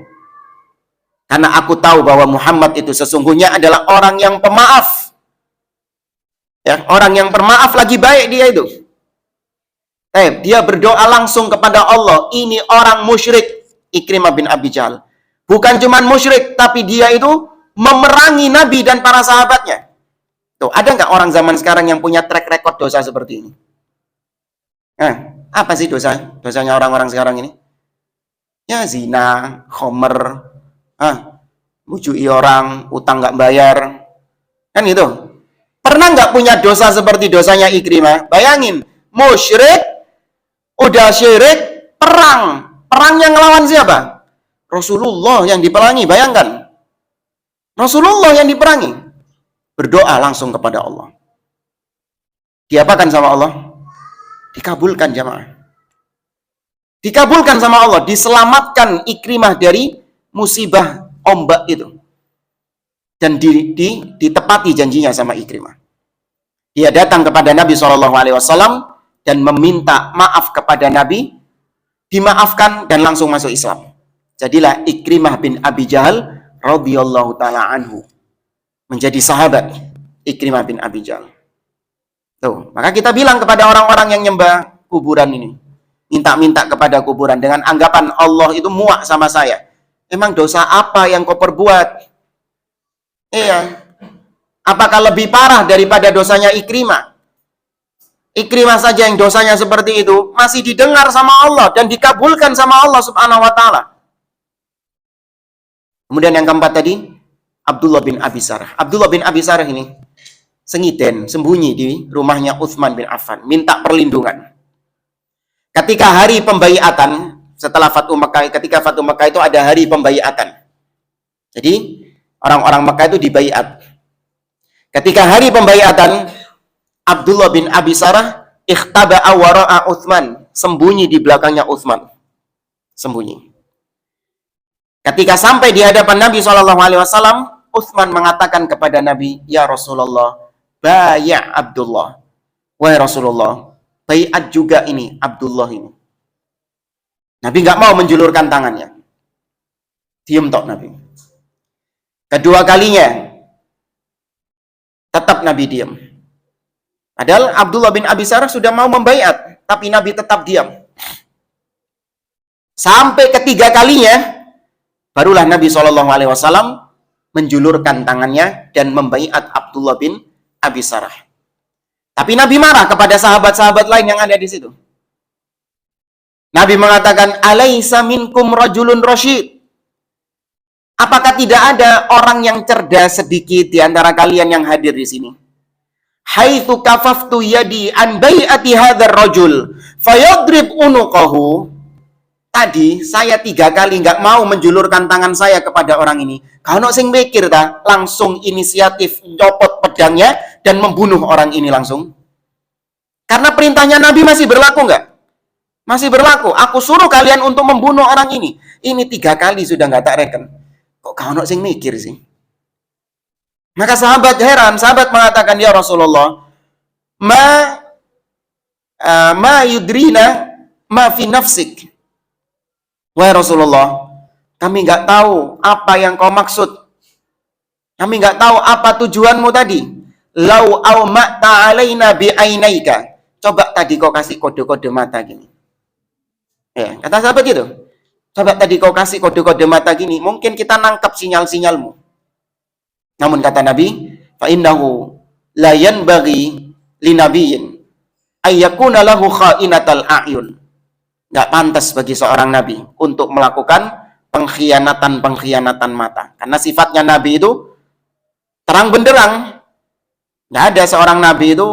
S1: Karena aku tahu bahwa Muhammad itu sesungguhnya adalah orang yang pemaaf. Ya, orang yang pemaaf lagi baik dia itu. Dia berdoa langsung kepada Allah. Ini orang musyrik, Ikrimah bin Abi Jahal. Bukan cuma musyrik, tapi dia itu memerangi Nabi dan para sahabatnya. Tuh, ada nggak orang zaman sekarang yang punya track record dosa seperti ini? Apa sih dosanya orang-orang sekarang ini? Ya zina, khomer, mujui orang, utang nggak bayar, kan itu. Pernah nggak punya dosa seperti dosanya Ikrimah? Bayangin, musyrik, udah syirik, perang. Perang yang ngelawan siapa? Rasulullah yang diperangi, bayangkan. Rasulullah yang diperangi. Berdoa langsung kepada Allah. Diapakan sama Allah? Dikabulkan jamaah. Dikabulkan sama Allah, diselamatkan Ikrimah dari musibah ombak itu. Dan ditepati janjinya sama Ikrimah. Dia datang kepada Nabi SAW dan meminta maaf kepada Nabi, dimaafkan dan langsung masuk Islam. Jadilah Ikrimah bin Abi Jahal radhiyallahu taala anhu menjadi sahabat Ikrimah bin Abi Jahal. Tuh, maka kita bilang kepada orang-orang yang nyembah kuburan ini, minta-minta kepada kuburan dengan anggapan Allah itu muak sama saya. Emang dosa apa yang kau perbuat? Iya. Apakah lebih parah daripada dosanya Ikrimah? Ikrimah saja yang dosanya seperti itu masih didengar sama Allah dan dikabulkan sama Allah Subhanahu wa taala. Kemudian yang keempat tadi, Abdullah bin Abi Sarh. Abdullah bin Abi Sarh ini sengiten, sembunyi di rumahnya Utsman bin Affan, minta perlindungan. Ketika hari pembaiatan, setelah Fathu Makkah, ketika Fathu Makkah itu ada hari pembaiatan. Jadi, orang-orang Makkah itu dibaiat. Ketika hari pembaiatan, Abdullah bin Abi Sarh ikhtaba'a wara'a Utsman, sembunyi di belakangnya Utsman. Sembunyi. Ketika sampai di hadapan Nabi SAW, Utsman mengatakan kepada Nabi, "Ya Rasulullah, baya' Abdullah." Wahai Rasulullah, baiat juga ini Abdullah ini. Nabi nggak mau menjulurkan tangannya. Diam tok Nabi. Kedua kalinya, tetap Nabi diam. Padahal Abdullah bin Abi Sarh sudah mau membaiat, tapi Nabi tetap diam. Sampai ketiga kalinya, barulah Nabi SAW menjulurkan tangannya dan membaiat Abdullah bin Abi Sarh. Tapi Nabi marah kepada sahabat-sahabat lain yang ada di situ. Nabi mengatakan, "Alaisa minkum rajulun rasyid?" Apakah tidak ada orang yang cerdas sedikit di antara kalian yang hadir di sini? Haitsu kafaftu yadi an bai'ati hadzal rajul fayadrib unuqahu. Tadi saya 3 kali nggak mau menjulurkan tangan saya kepada orang ini. Kalau sing mikir ta, langsung inisiatif nyopot pedangnya dan membunuh orang ini langsung. Karena perintahnya Nabi masih berlaku nggak? Masih berlaku. Aku suruh kalian untuk membunuh orang ini. Ini 3 kali sudah nggak tak reken. Kok kalau sing mikir sih? Maka sahabat heran. Sahabat mengatakan, "Ya Rasulullah, ma yudrina ma fi nafsik." Wahai Rasulullah, kami nggak tahu apa yang kau maksud. Kami nggak tahu apa tujuanmu tadi. Lau au ma'ta alaina bi'ainaika. Coba tadi kau kasih kode-kode mata gini. Ya, kata sahabat gitu. Coba tadi kau kasih kode-kode mata gini, mungkin kita nangkap sinyal-sinyalmu. Namun kata Nabi, fa innahu la yanbaghi linabiyyin ayyakuna lahu kha'inatal a'yun. Nggak pantas bagi seorang nabi untuk melakukan pengkhianatan mata. Karena sifatnya nabi itu terang benderang. Nggak ada seorang nabi itu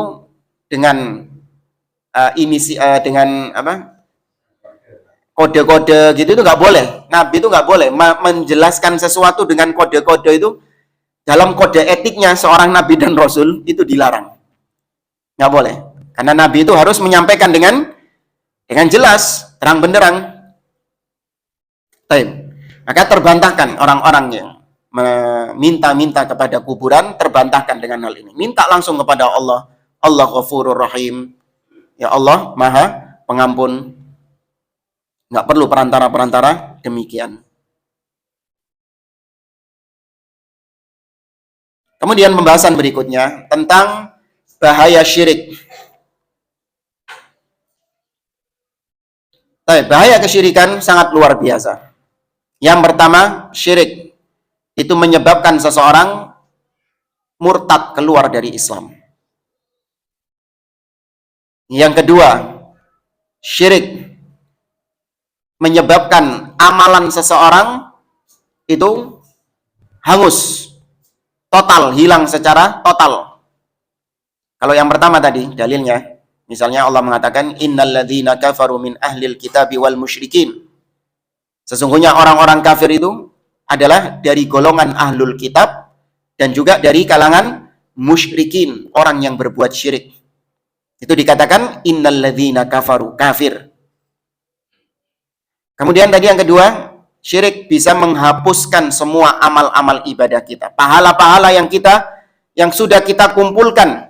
S1: dengan dengan kode-kode gitu itu nggak boleh. Nabi itu nggak boleh menjelaskan sesuatu dengan kode-kode itu. Dalam kode etiknya seorang nabi dan rasul itu dilarang. Nggak boleh. Karena nabi itu harus menyampaikan dengan jelas, terang benderang. Maka terbantahkan orang-orang yang meminta-minta kepada kuburan, terbantahkan dengan hal ini. Minta langsung kepada Allah. Allah Ghafurur Rahim. Ya Allah, Maha Pengampun. Nggak perlu perantara-perantara demikian. Kemudian pembahasan berikutnya tentang bahaya syirik. Bahaya kesyirikan sangat luar biasa. Yang pertama, syirik itu menyebabkan seseorang murtad, keluar dari Islam. Yang kedua, syirik menyebabkan amalan seseorang itu hangus, total, hilang secara total. Kalau yang pertama tadi, dalilnya, misalnya Allah mengatakan, "Innalladzina kafaru min ahlil kitabi wal musyrikin." Sesungguhnya orang-orang kafir itu adalah dari golongan ahlul kitab dan juga dari kalangan musyrikin, orang yang berbuat syirik. Itu dikatakan innalladzina kafaru, kafir. Kemudian tadi yang kedua, syirik bisa menghapuskan semua amal-amal ibadah kita. Pahala-pahala yang sudah kita kumpulkan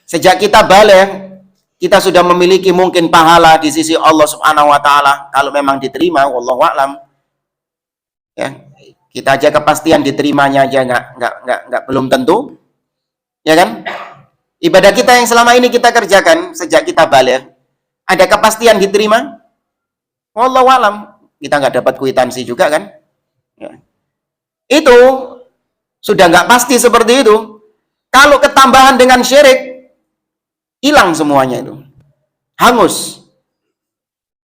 S1: sejak kita balik, kita sudah memiliki mungkin pahala di sisi Allah Subhanahu wa taala kalau memang diterima, wallahu a'lam. Ya, kita aja kepastian diterimanya aja nggak belum tentu. Ya kan? Ibadah kita yang selama ini kita kerjakan sejak kita balik, ada kepastian diterima? Wallahu alam. Kita nggak dapat kwitansi juga kan? Ya. Itu sudah nggak pasti seperti itu. Kalau ketambahan dengan syirik, hilang semuanya itu. Hangus.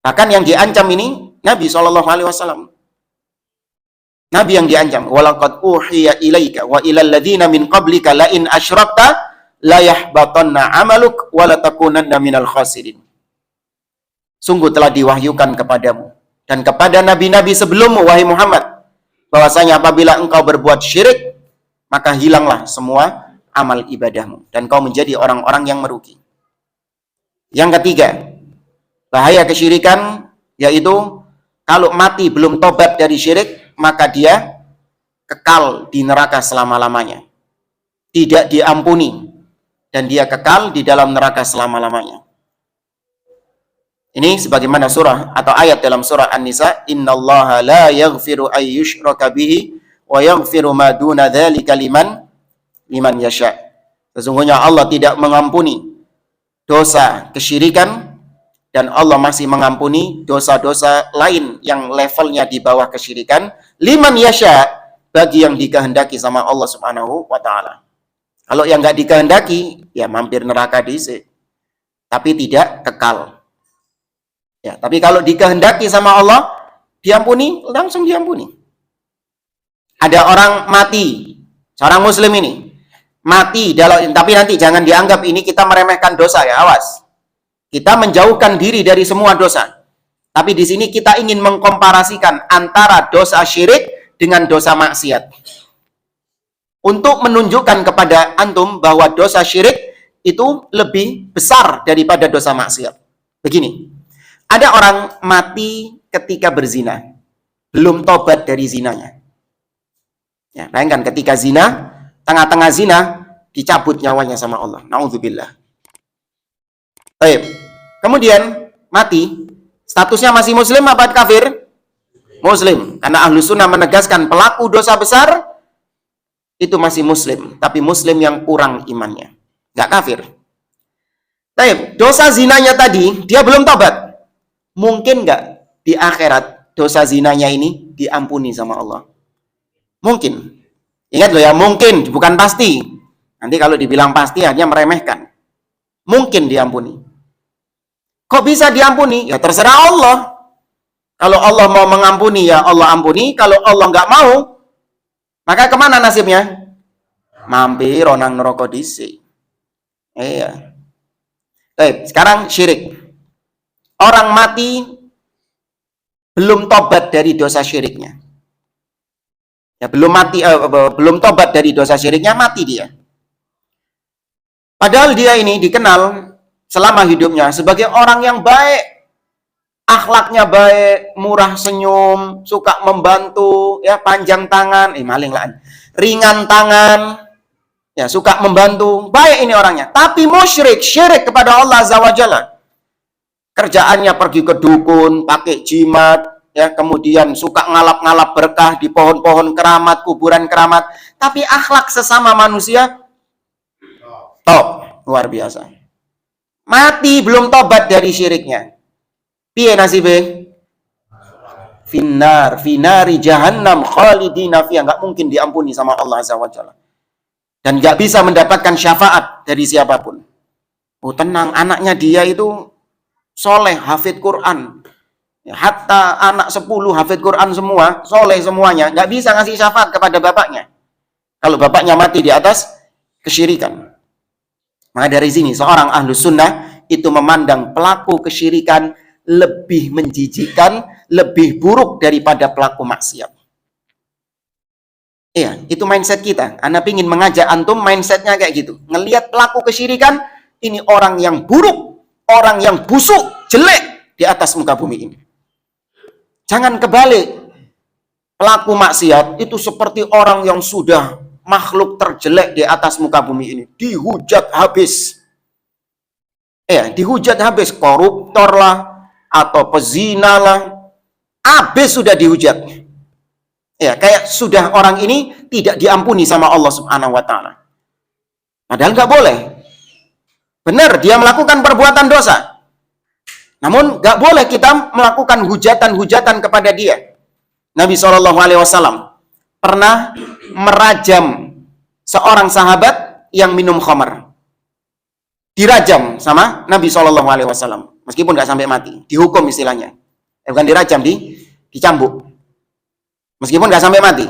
S1: Bahkan yang diancam ini Nabi SAW. Nabi yang diancam. Walaqad uhiya ilaika wa ilal ladzina min qablika la in asyrakta la yahbatanna amaluk wa la takunanna minal khasirin. Sungguh telah diwahyukan kepadamu dan kepada nabi-nabi sebelummu, wahai Muhammad, bahwasanya apabila engkau berbuat syirik, maka hilanglah semua amal ibadahmu dan kau menjadi orang-orang yang merugi. Yang ketiga, bahaya kesyirikan yaitu kalau mati belum tobat dari syirik, maka dia kekal di neraka selama-lamanya. Tidak diampuni dan dia kekal di dalam neraka selama-lamanya. Ini sebagaimana surah atau ayat dalam surah An-Nisa, innallaha la yaghfiru ay yushraka bihi wa yaghfiru ma duna dzalika liman yasha. Sesungguhnya Allah tidak mengampuni dosa kesyirikan dan Allah masih mengampuni dosa-dosa lain yang levelnya di bawah kesyirikan, liman yasha, bagi yang dikehendaki sama Allah Subhanahu wa taala. Kalau yang nggak dikehendaki, ya mampir neraka dhisik. Tapi tidak kekal. Ya, tapi kalau dikehendaki sama Allah, diampuni, langsung diampuni. Ada orang mati, seorang muslim ini mati tapi nanti jangan dianggap ini kita meremehkan dosa ya, awas. Kita menjauhkan diri dari semua dosa. Tapi di sini kita ingin mengkomparasikan antara dosa syirik dengan dosa maksiat. Untuk menunjukkan kepada antum bahwa dosa syirik itu lebih besar daripada dosa maksiat. Begini. Ada orang mati ketika berzina, belum tobat dari zinanya. Ya, bayangkan ketika zina, tengah-tengah zina, dicabut nyawanya sama Allah. Na'udzubillah. Baik. Kemudian mati, statusnya masih muslim apa kafir? Muslim. Karena Ahlus Sunnah menegaskan pelaku dosa besar itu masih muslim, tapi muslim yang kurang imannya, nggak kafir. Baik. Dosa zinanya tadi, dia belum tobat. Mungkin nggak di akhirat dosa zinanya ini diampuni sama Allah? Mungkin. Ingat loh ya, mungkin, bukan pasti. Nanti kalau dibilang pasti hanya meremehkan. Mungkin diampuni. Kok bisa diampuni? Ya terserah Allah. Kalau Allah mau mengampuni, ya Allah ampuni. Kalau Allah nggak mau, maka kemana nasibnya? Mampir onang neraka dhisik. Iya. Baik, sekarang syirik. Orang mati belum tobat dari dosa syiriknya. Ya, belum tobat dari dosa syiriknya, mati dia. Padahal dia ini dikenal selama hidupnya sebagai orang yang baik, akhlaknya baik, murah senyum, suka membantu, ya panjang tangan, ringan tangan, ya suka membantu, baik ini orangnya. Tapi musyrik, syirik kepada Allah Azza wa Jalla. Kerjaannya pergi ke dukun, pakai jimat, ya kemudian suka ngalap-ngalap berkah di pohon-pohon keramat, kuburan keramat. Tapi akhlak sesama manusia top, luar biasa. Mati belum tobat dari syiriknya. Piye nasibe? Finari jahannam khalidina fiha, nggak mungkin diampuni sama Allah Azza wa Jalla. Dan nggak bisa mendapatkan syafaat dari siapapun. Oh tenang, anaknya dia itu soleh, hafid Quran. Ya, hatta anak 10 hafid Quran semua, soleh semuanya, nggak bisa ngasih syafaat kepada bapaknya. Kalau bapaknya mati di atas kesyirikan. Maka dari sini seorang Ahlus Sunnah itu memandang pelaku kesyirikan lebih menjijikkan, lebih buruk daripada pelaku maksiat. Iya, itu mindset kita. Ana ingin mengajak antum mindsetnya kayak gitu. Ngelihat pelaku kesyirikan, ini orang yang buruk, orang yang busuk, jelek di atas muka bumi ini. Jangan kebalik. Pelaku maksiat itu seperti orang yang sudah makhluk terjelek di atas muka bumi ini. Dihujat habis. Dihujat habis. Koruptor lah, atau pezina lah. Habis sudah dihujat. Ya, kayak sudah orang ini tidak diampuni sama Allah Subhanahu wa taala. Padahal nggak boleh. Benar, dia melakukan perbuatan dosa. Namun nggak boleh kita melakukan hujatan-hujatan kepada dia. Nabi SAW pernah merajam seorang sahabat yang minum khamar. Dirajam sama Nabi SAW. Meskipun nggak sampai mati, dihukum istilahnya. Bukan dirajam, dicambuk. Meskipun nggak sampai mati.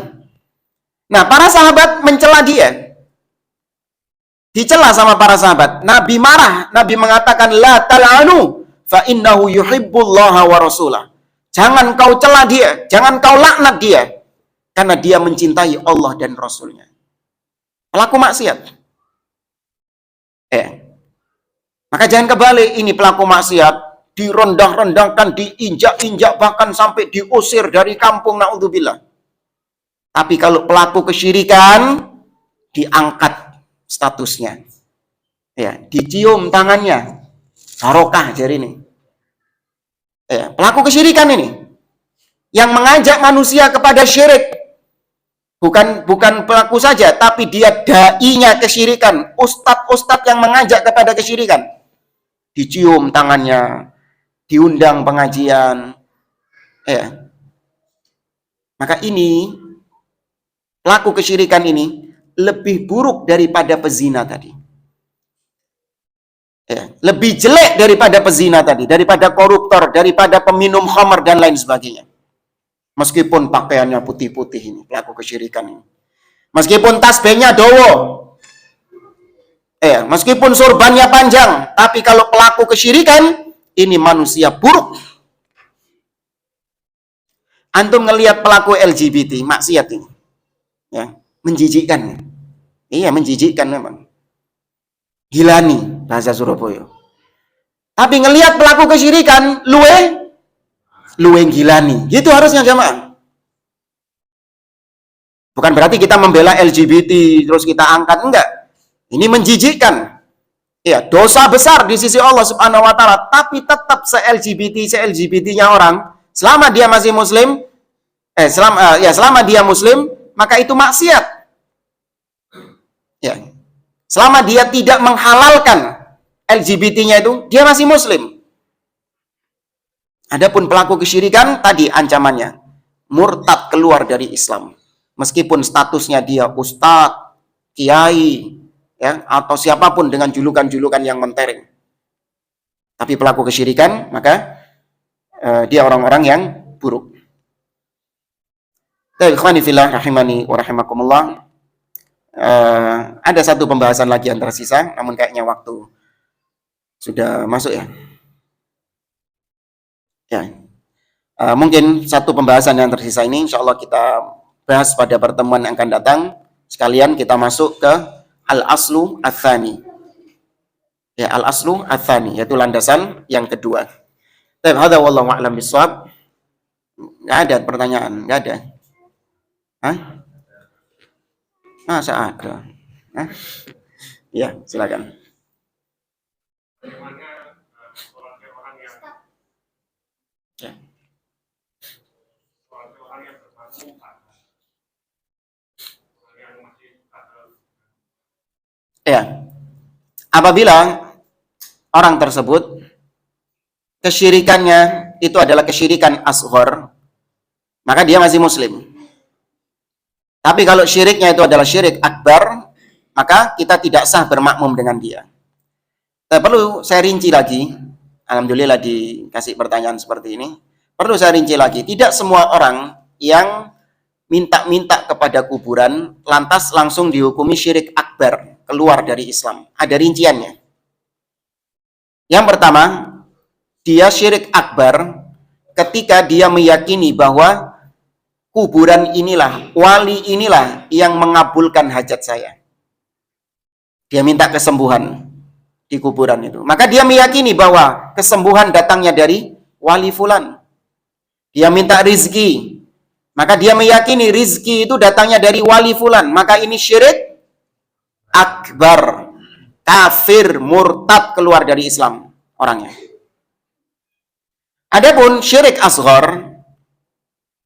S1: Nah, para sahabat mencela dia. Dicela sama para sahabat. Nabi marah. Nabi mengatakan, la tal'anu fa innahu yuhibbullaha wa rasulah. Jangan kau cela dia, jangan kau laknat dia, karena dia mencintai Allah dan Rasulnya. Pelaku maksiat. Maka jangan kebalik, ini pelaku maksiat direndah-rendahkan, diinjak-injak, bahkan sampai diusir dari kampung, naudzubillah. Tapi kalau pelaku kesyirikan, diangkat statusnya. Dicium tangannya. Barokah jari ini. Pelaku kesyirikan ini yang mengajak manusia kepada syirik, bukan pelaku saja, tapi dia dai-nya kesyirikan, ustadz yang mengajak kepada kesyirikan, dicium tangannya, diundang pengajian. Maka ini pelaku kesyirikan ini lebih buruk daripada pezina tadi. Lebih jelek daripada pezina tadi, daripada koruptor, daripada peminum khamar dan lain sebagainya. Meskipun pakaiannya putih-putih ini, pelaku kesyirikan ini. Meskipun tasbihnya dowo. Meskipun sorbannya panjang, tapi kalau pelaku kesyirikan, ini manusia buruk. Antum ngelihat pelaku LGBT, maksiat ini. Menjijikkan. Iya, menjijikkan memang. Gilani bahasa Surabaya. Tapi ngelihat pelaku kesyirikan, luwe gilani. Gitu harusnya jamaah. Bukan berarti kita membela LGBT terus kita angkat, enggak. Ini menjijikkan. Dosa besar di sisi Allah Subhanahu wa taala, tapi tetap se-LGBT-nya orang, selama dia masih muslim, selama dia muslim, maka itu maksiat. Selama dia tidak menghalalkan LGBT-nya itu, dia masih muslim. Adapun pelaku kesyirikan, tadi ancamannya, murtad, keluar dari Islam. Meskipun statusnya dia ustadz, kiai, atau siapapun dengan julukan-julukan yang mentereng. Tapi pelaku kesyirikan, maka dia orang-orang yang buruk. Ikhwani fillah rahimani wa rahimakumullah. Ada satu pembahasan lagi yang tersisa, namun kayaknya waktu sudah masuk ya. Mungkin satu pembahasan yang tersisa ini insya Allah kita bahas pada pertemuan yang akan datang. Sekalian kita masuk ke al-aslu ats-tsani. Al-aslu ats-tsani, yaitu landasan yang kedua. Hadza wallahu a'lam bishawab. Enggak ada pertanyaan, enggak ada. Masa ada? Ya, silakan. Apabila orang tersebut kesyirikannya itu adalah kesyirikan asghar, maka dia masih muslim. Tapi kalau syiriknya itu adalah syirik akbar, maka kita tidak sah bermakmum dengan dia. Perlu saya rinci lagi, alhamdulillah dikasih pertanyaan seperti ini. Perlu saya rinci lagi, tidak semua orang yang minta-minta kepada kuburan lantas langsung dihukumi syirik akbar, keluar dari Islam. Ada rinciannya. Yang pertama, dia syirik akbar ketika dia meyakini bahwa kuburan inilah, wali inilah yang mengabulkan hajat saya. Dia minta kesembuhan di kuburan itu. Maka dia meyakini bahwa kesembuhan datangnya dari wali fulan. Dia minta rizki. Maka dia meyakini rizki itu datangnya dari wali fulan. Maka ini syirik akbar. Kafir, murtad, keluar dari Islam orangnya. Adapun syirik asghar,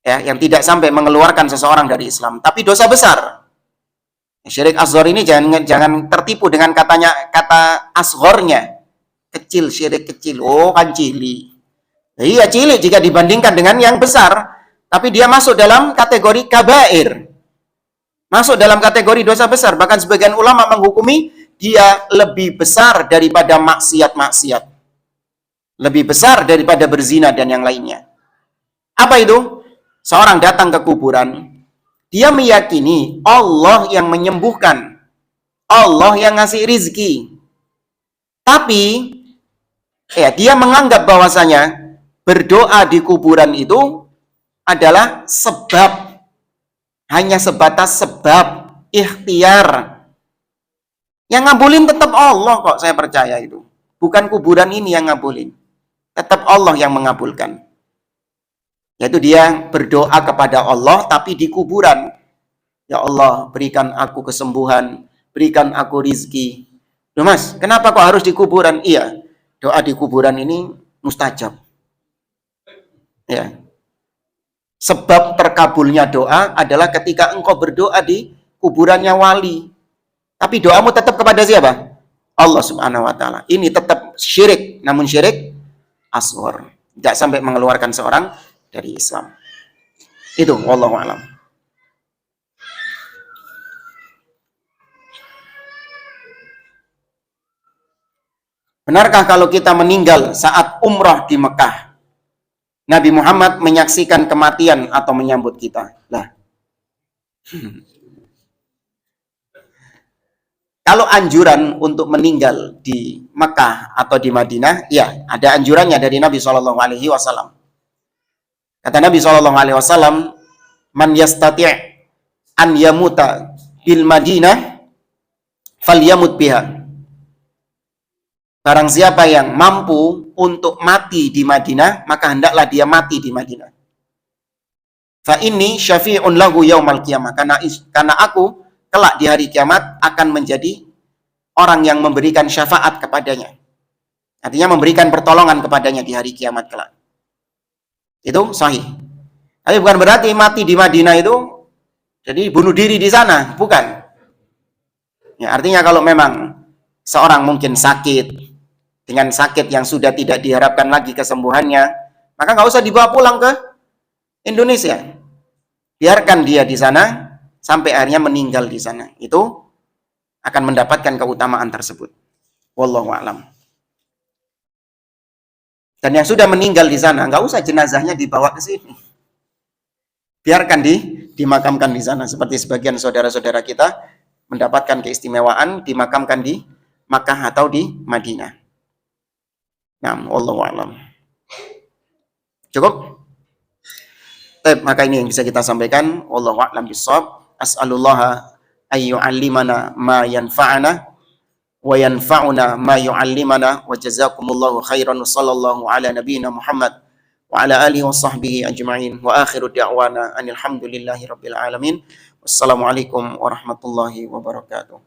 S1: yang tidak sampai mengeluarkan seseorang dari Islam, tapi dosa besar. Syirik asghar ini jangan tertipu dengan kata asghornya. Kecil, syirik kecil. Oh, kan cilik. Iya, cilik jika dibandingkan dengan yang besar, tapi dia masuk dalam kategori kabair. Masuk dalam kategori dosa besar. Bahkan sebagian ulama menghukumi dia lebih besar daripada maksiat-maksiat. Lebih besar daripada berzina dan yang lainnya. Apa itu? Seorang datang ke kuburan, dia meyakini Allah yang menyembuhkan, Allah yang ngasih rizki. Tapi ya, dia menganggap bahwasanya berdoa di kuburan itu adalah sebab, hanya sebatas sebab, ikhtiar. Yang ngabulin tetap Allah kok, saya percaya itu. Bukan kuburan ini yang ngabulin. Tetap Allah yang mengabulkan. Yaitu dia berdoa kepada Allah tapi di kuburan. Ya Allah, berikan aku kesembuhan, berikan aku rizki. Loh mas, kenapa kok harus di kuburan? Iya, doa di kuburan ini mustajab. Ya. Sebab terkabulnya doa adalah ketika engkau berdoa di kuburannya wali. Tapi doamu tetap kepada siapa? Allah Subhanahu wa taala. Ini tetap syirik, namun syirik asghar. Tidak sampai mengeluarkan seorang dari Islam. Itu wallahu a'lam. Benarkah kalau kita meninggal saat umrah di Mekah, Nabi Muhammad menyaksikan kematian atau menyambut kita? Nah, kalau anjuran untuk meninggal di Mekah atau di Madinah, ya ada anjurannya dari Nabi SAW. Kata Nabi SAW, man yastati' an yamuta bil Madinah falyamut biha. Barang siapa yang mampu untuk mati di Madinah, maka hendaklah dia mati di Madinah. Fa inni syafi'un lahu yaumal qiyamah. Karena aku kelak di hari kiamat akan menjadi orang yang memberikan syafaat kepadanya. Artinya memberikan pertolongan kepadanya di hari kiamat kelak. Itu sahih. Tapi bukan berarti mati di Madinah itu jadi bunuh diri di sana, bukan. Ya, artinya kalau memang seorang mungkin sakit, dengan sakit yang sudah tidak diharapkan lagi kesembuhannya, maka nggak usah dibawa pulang ke Indonesia. Biarkan dia di sana sampai akhirnya meninggal di sana. Itu akan mendapatkan keutamaan tersebut. Wallahu a'lam. Dan yang sudah meninggal di sana, nggak usah jenazahnya dibawa ke sini. Biarkan dimakamkan di sana. Seperti sebagian saudara-saudara kita mendapatkan keistimewaan dimakamkan di Makkah atau di Madinah. Nah, wallahu a'lam. Cukup? Maka ini yang bisa kita sampaikan. Wallahu a'lam bishawab. As'alullaha ayyu'allimana ma yanfa'ana wa yanfa'una ma yu'allimana wa jazakumullahu khairan wa sallallahu ala nabiyyina Muhammad wa ala alihi wa sahbihi ajma'in wa akhiru da'wana anil hamdulillahi rabbil alamin. Wassalamualaikum warahmatullahi wabarakatuh.